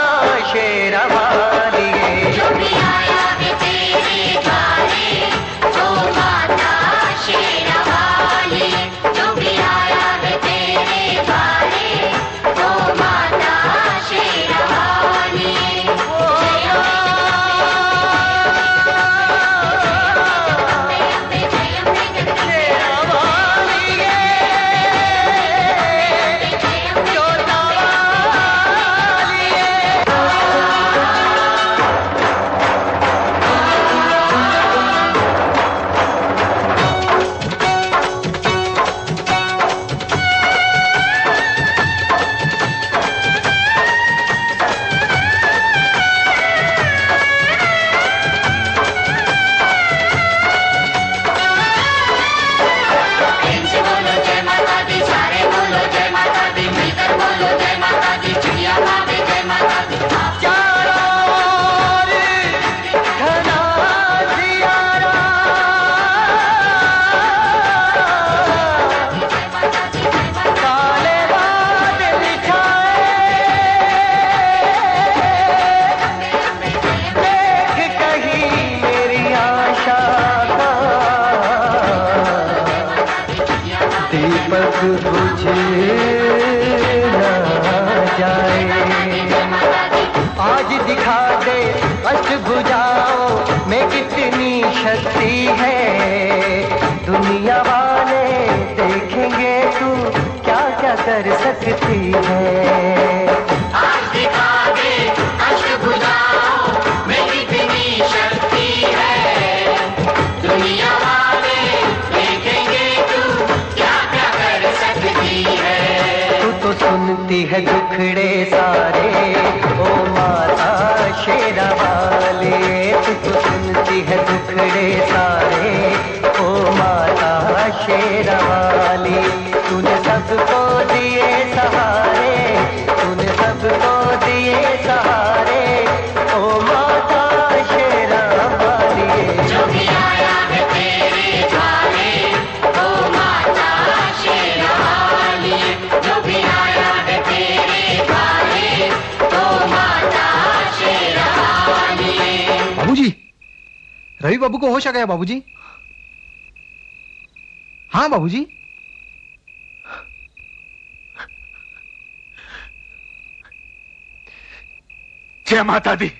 शेरा वाली।
जो भी आया है तेरे द्वारे ओ माता शेरा वाली, जो भी आया है तेरे द्वारे ओ माता शेरा वाली।
दीपक बुझे ना जाए। आज दिखा दे अष्टभुजाओं में कितनी शक्ति है, दुनिया वाले देखेंगे तू क्या क्या कर सकती है।
आज दिखा दे अष्टभुजाओं में कितनी शक्ति है, दुनिया वाले देखेंगे तू क्या क्या कर सकती है।
तू तो सुनती है दुखड़े सारे ओ माता शेरा वाली, तू तो सुनती है दुखड़े सारे ओ माता शेरा वाली। तूने सबको दिए सहारे, तूने सबको दिए सहारे ओ माता शेरा वाली।
जो भी आया है तेरे द्वारे ओ माता शेरा वाली, जो भी आया है तेरे द्वारे ओ माता शेरा वाली।
बाबूजी, रवि बाबू को होश आ गया बाबूजी। हाँ बाबूजी।
जय माता दी।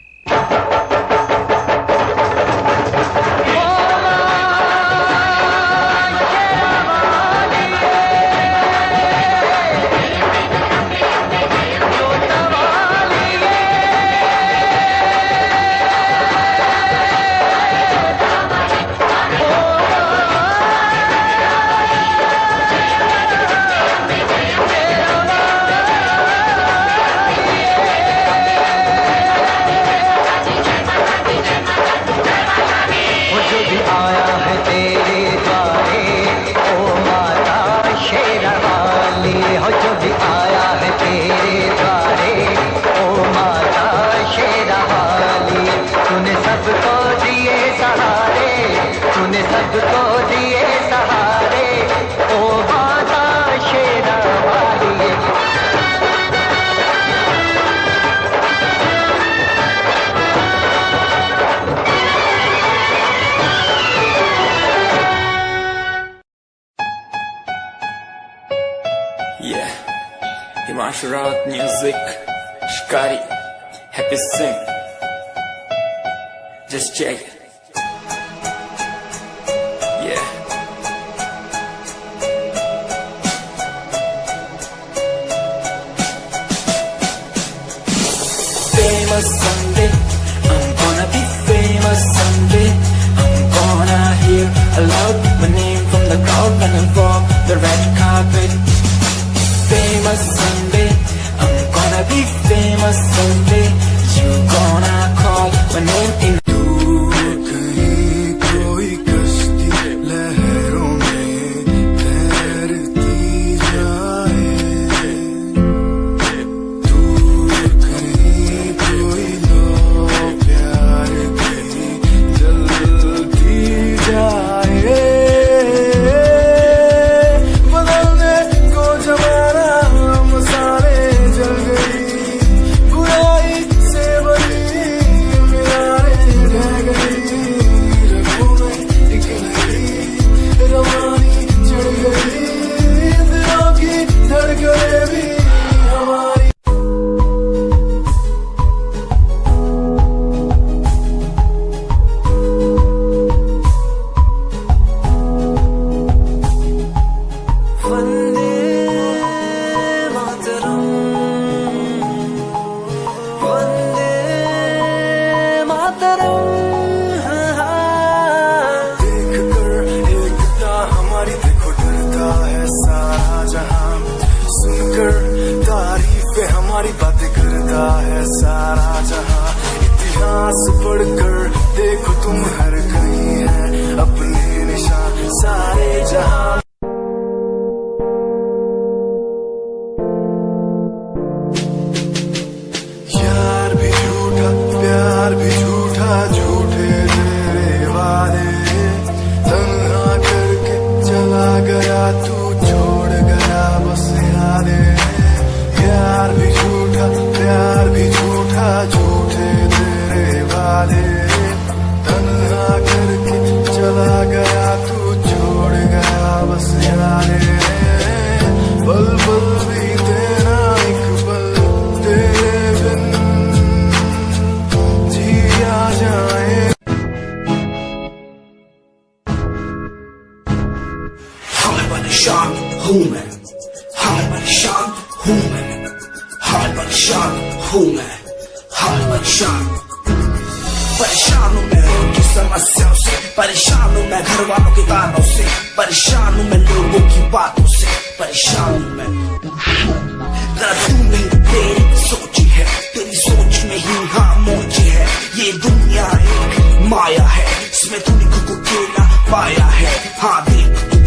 सबको दिए सहारे ओ माता शेरा वाली।
Yeah, Himanshu Rawat music, Shikari, Happy Singh. Just check it. Yeah. Famous someday, I'm gonna be famous someday. I'm gonna hear aloud my name from the crowd when I walk the red carpet. Famous someday, I'm gonna be famous someday. You gonna call my name in.
हमारी बातें करता है सारा जहां, इतिहास पढ़कर देखो तुम हर कहीं है अपने निशान सारे जहां। यार भी झूठा प्यार भी झूठा, झूठे तेरे वादे, तन्हा करके चला गया तू छोड़ गया बस यादें। प्यार भी झूठा प्यार भी झूठा, झूठे तेरे वादे, तन्हा करके चला गया तू छोड़ गया बस यादें।
परेशान हूँ मैं, हाल परेशान हूँ मैं, हाल परेशान हूँ मैं, हाल परेशान हूँ मैं की समस्याओं से, परेशान हूँ मैं घर वालों के तानों से, परेशान हूँ मैं लोगों की बातों से, परेशान हूँ मैं। जरा तू नहीं तेरी सोची है, तेरी सोच में ही हाँ मोची है, ये दुनिया एक माया है, इसमें तूने खुद को अकेला पाया है। हाँ देख तू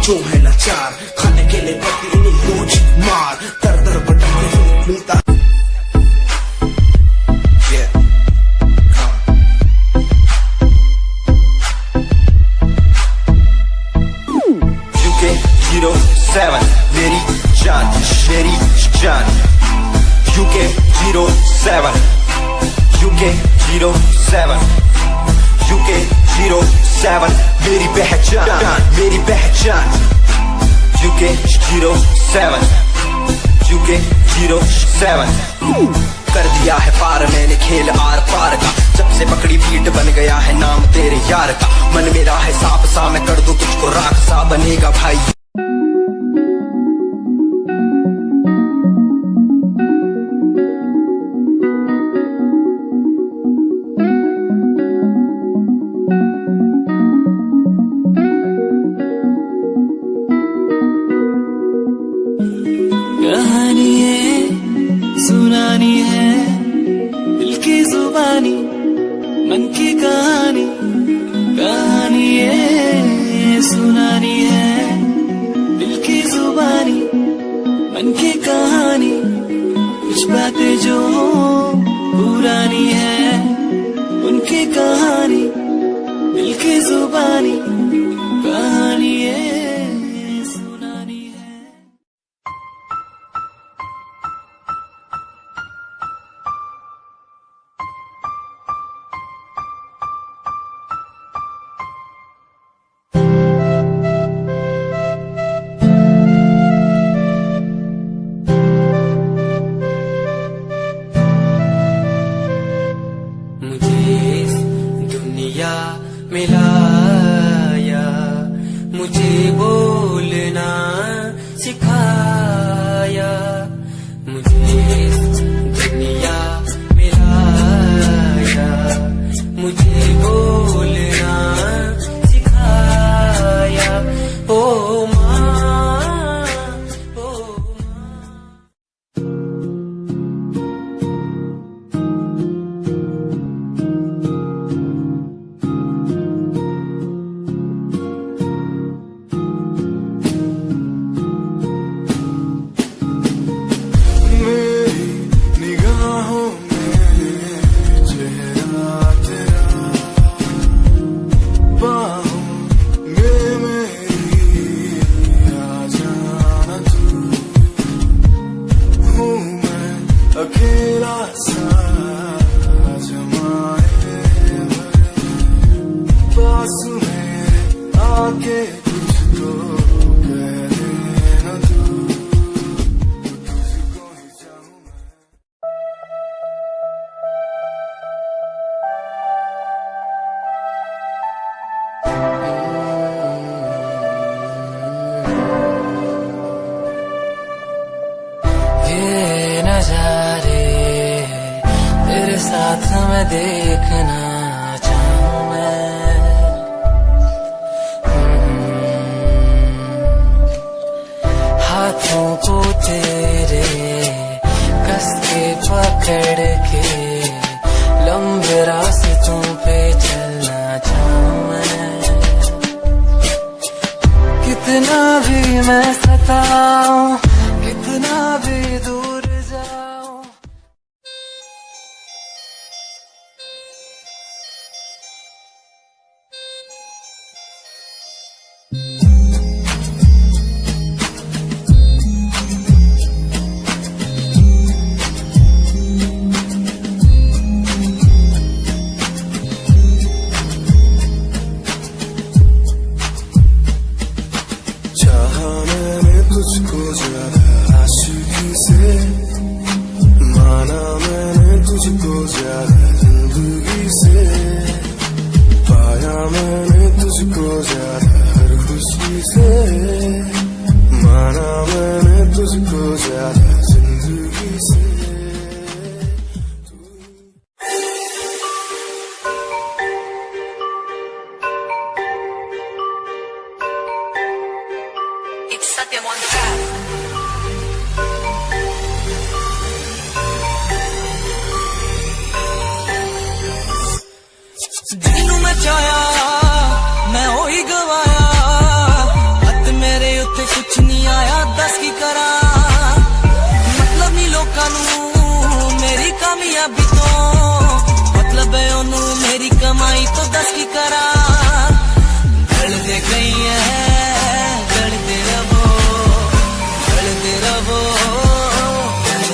जो है लाचार, खाने के लिए पति इन्हें रोज मार, दर दर भटकते हुए मिलता।
UK07 मेरी जान, मेरी जान, UK07, UK07, UK07 मेरी पहचान, मेरी पहचान, UK07, UK07 कर दिया है पार मैंने खेल आर पार का, जब से पकड़ी पीठ बन गया है नाम तेरे यार का, मन मेरा है सांप सा मैं कर दूं तुझको राख सा, बनेगा भाई।
कहानी है सुनानी है दिल की जुबानी, मन की कहानी, कहानी है सुनानी है दिल की जुबानी, मन की कहानी, कुछ बातें जो पुरानी है उनकी कहानी, दिल की जुबानी, कहानी है सुनानी है। मिलाया मुझे बोलना सिखाया, मुझे दुनिया मिलाया मुझे बोलना सिखाया। ओ माँ, ओ
अकेला सा जमाए पास में आके तुझको कह देना तू, तुझको ही चाहूं मैं।
नजारे तेरे साथ मैं देखना चाहूं मैं, हाथों को तेरे कस के पकड़ के लंबे रास्तों पे चलना चाहूं मैं, कितना भी मैं सताऊं कितना भी दूर जाऊं।
चाहा मैंने तुझको ज्यादा आशिकी से, माना मैंने तुझको ज्यादा जिंदगी से, पाया मैंने तुझको ज्यादा हर खुशी से,
them on the track. ਜਿਹਨੂੰ ਮੈਂ ਚਾਹਿਆ ਮੈਂ ਉਹੀ ਗਵਾਇਆ ਹੱਥ ਮੇਰੇ ਉੱਤੇ ਕੁਛ ਨਹੀਂ ਆਇਆ ਦੱਸ ਕੀ ਕਰਾਂ ਮਤਲਬ ਨਹੀਂ ਲੋਕਾਂ ਨੂੰ ਮੇਰੀ ਕਾਮਯਾਬੀ ਤੋਂ ਮਤਲਬ ਹੈ ਉਹਨੂੰ ਮੇਰੀ ਕਮਾਈ ਤੋਂ ਦੱਸ ਕੀ ਕਰਾਂ ढलते गई है ढलते रहो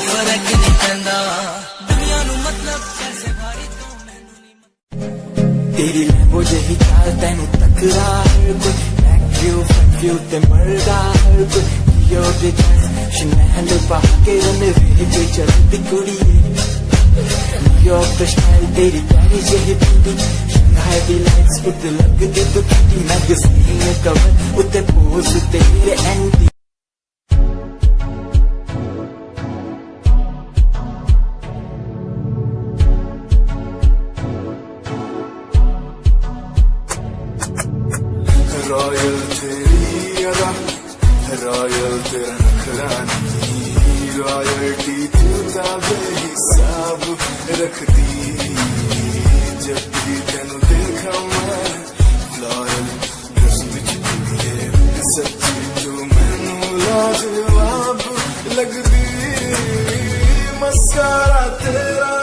फर्क नहीं पैंदा दुनिया नू मतलब कैसे भारी तो मैनू नहीं तेरी लैम्बो जही चाल तैनू टकरा हर कोई fuck you ते मरदा हर कोई यो दे शनैल पा के रन वे चलती कुड़ी यो स्टाइल तेरी प्यारी जही बिंदी Heavy lights with the luck of the pretty magazine cover with the pose तेरे and
Royal तेरी अदा Royal तेरा नखरानी Royalty तू ताबे हिसाब रखती जब भी तेनू देखा मैं फ्लोरल ड्रेस विच सच्ची तू मैनू लाजवाब लगदी मस्कारा तेरा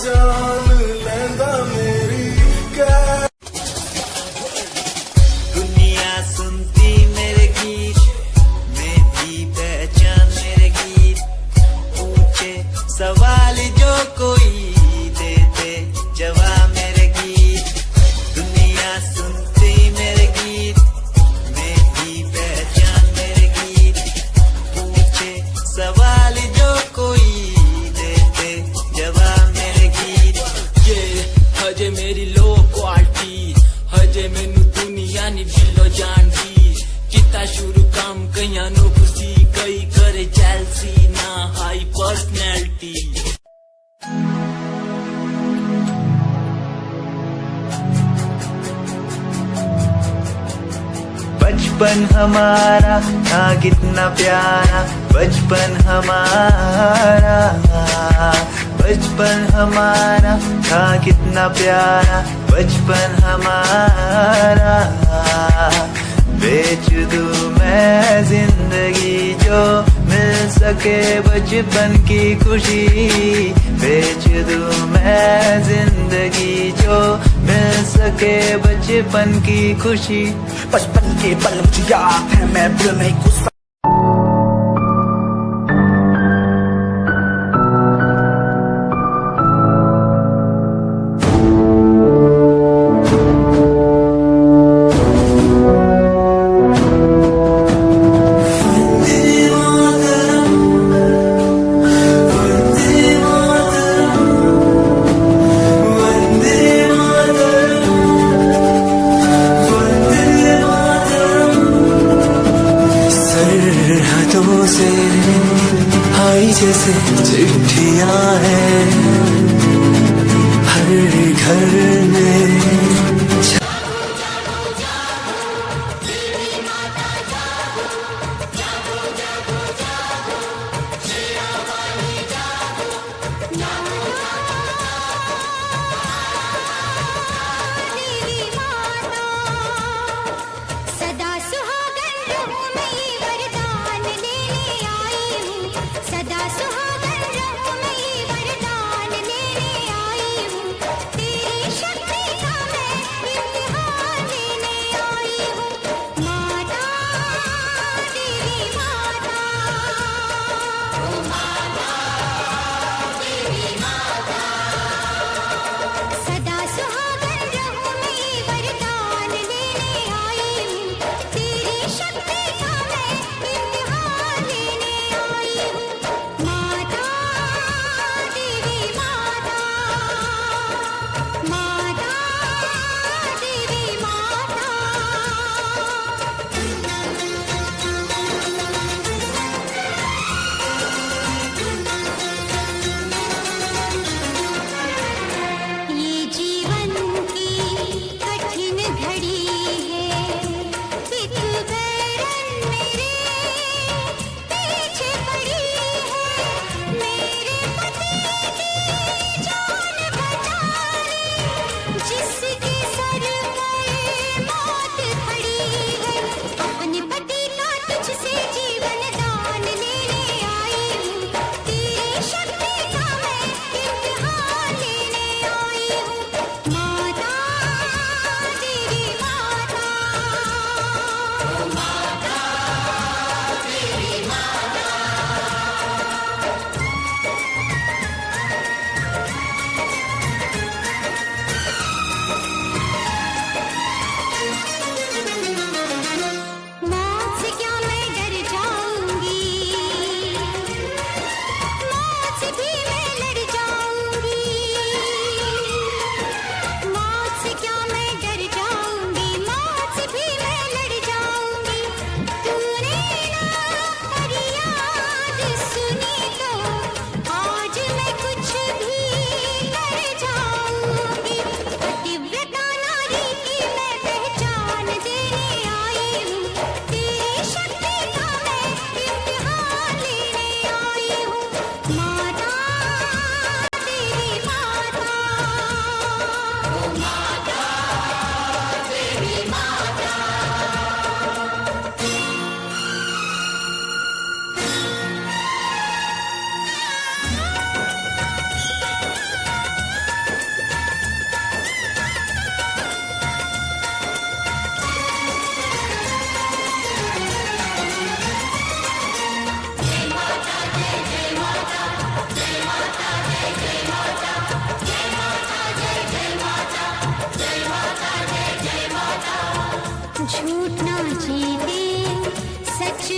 जान लैंदा मेरी
दुनिया सुनती मेरे गीत मेरी पहचान मेरे गीत पूछे सवाल जो कोई देते जवाब मेरे गीत दुनिया सुनती मेरे गीत मेरी पहचान मेरे गीत पूछे सवाल जो कोई देते जवाब मेरे गीत ये हजे मेरी लो क्वालिटी हजे मैनू दुनिया नी दिलो जानदी किता शुरू काम कईयां नू खुशी कई करे जेलसी ना हाई पर्सनैलिटी
बचपन हमारा था कितना प्यारा बचपन हमारा बचपन हमारा था कितना प्यारा बचपन हमारा बेच दूं मैं जिंदगी जो मिल सके बचपन की खुशी बेच दूं मैं जिंदगी जो मिल सके बचपन की खुशी
बचपन के पल मुझे याद है मैं भूल नहीं कुछ
से आई जैसे चिट्ठियां हैं हर घर में
सदा सुहागन रहूं मैं वरदान लेने आई हूँ तेरी शक्ति का मैं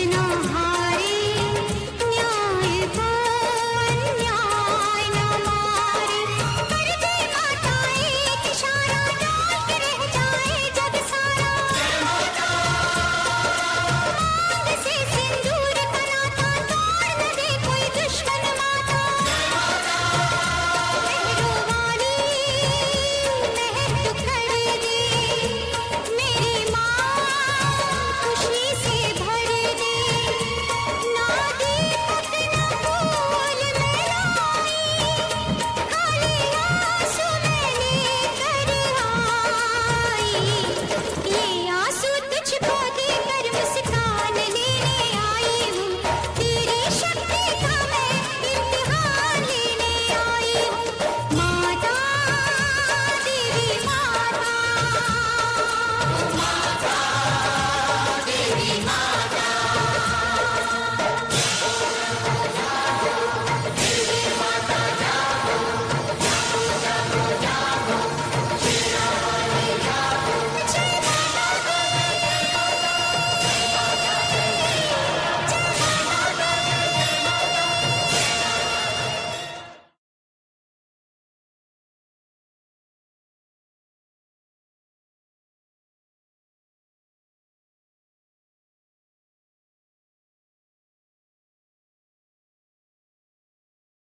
सजना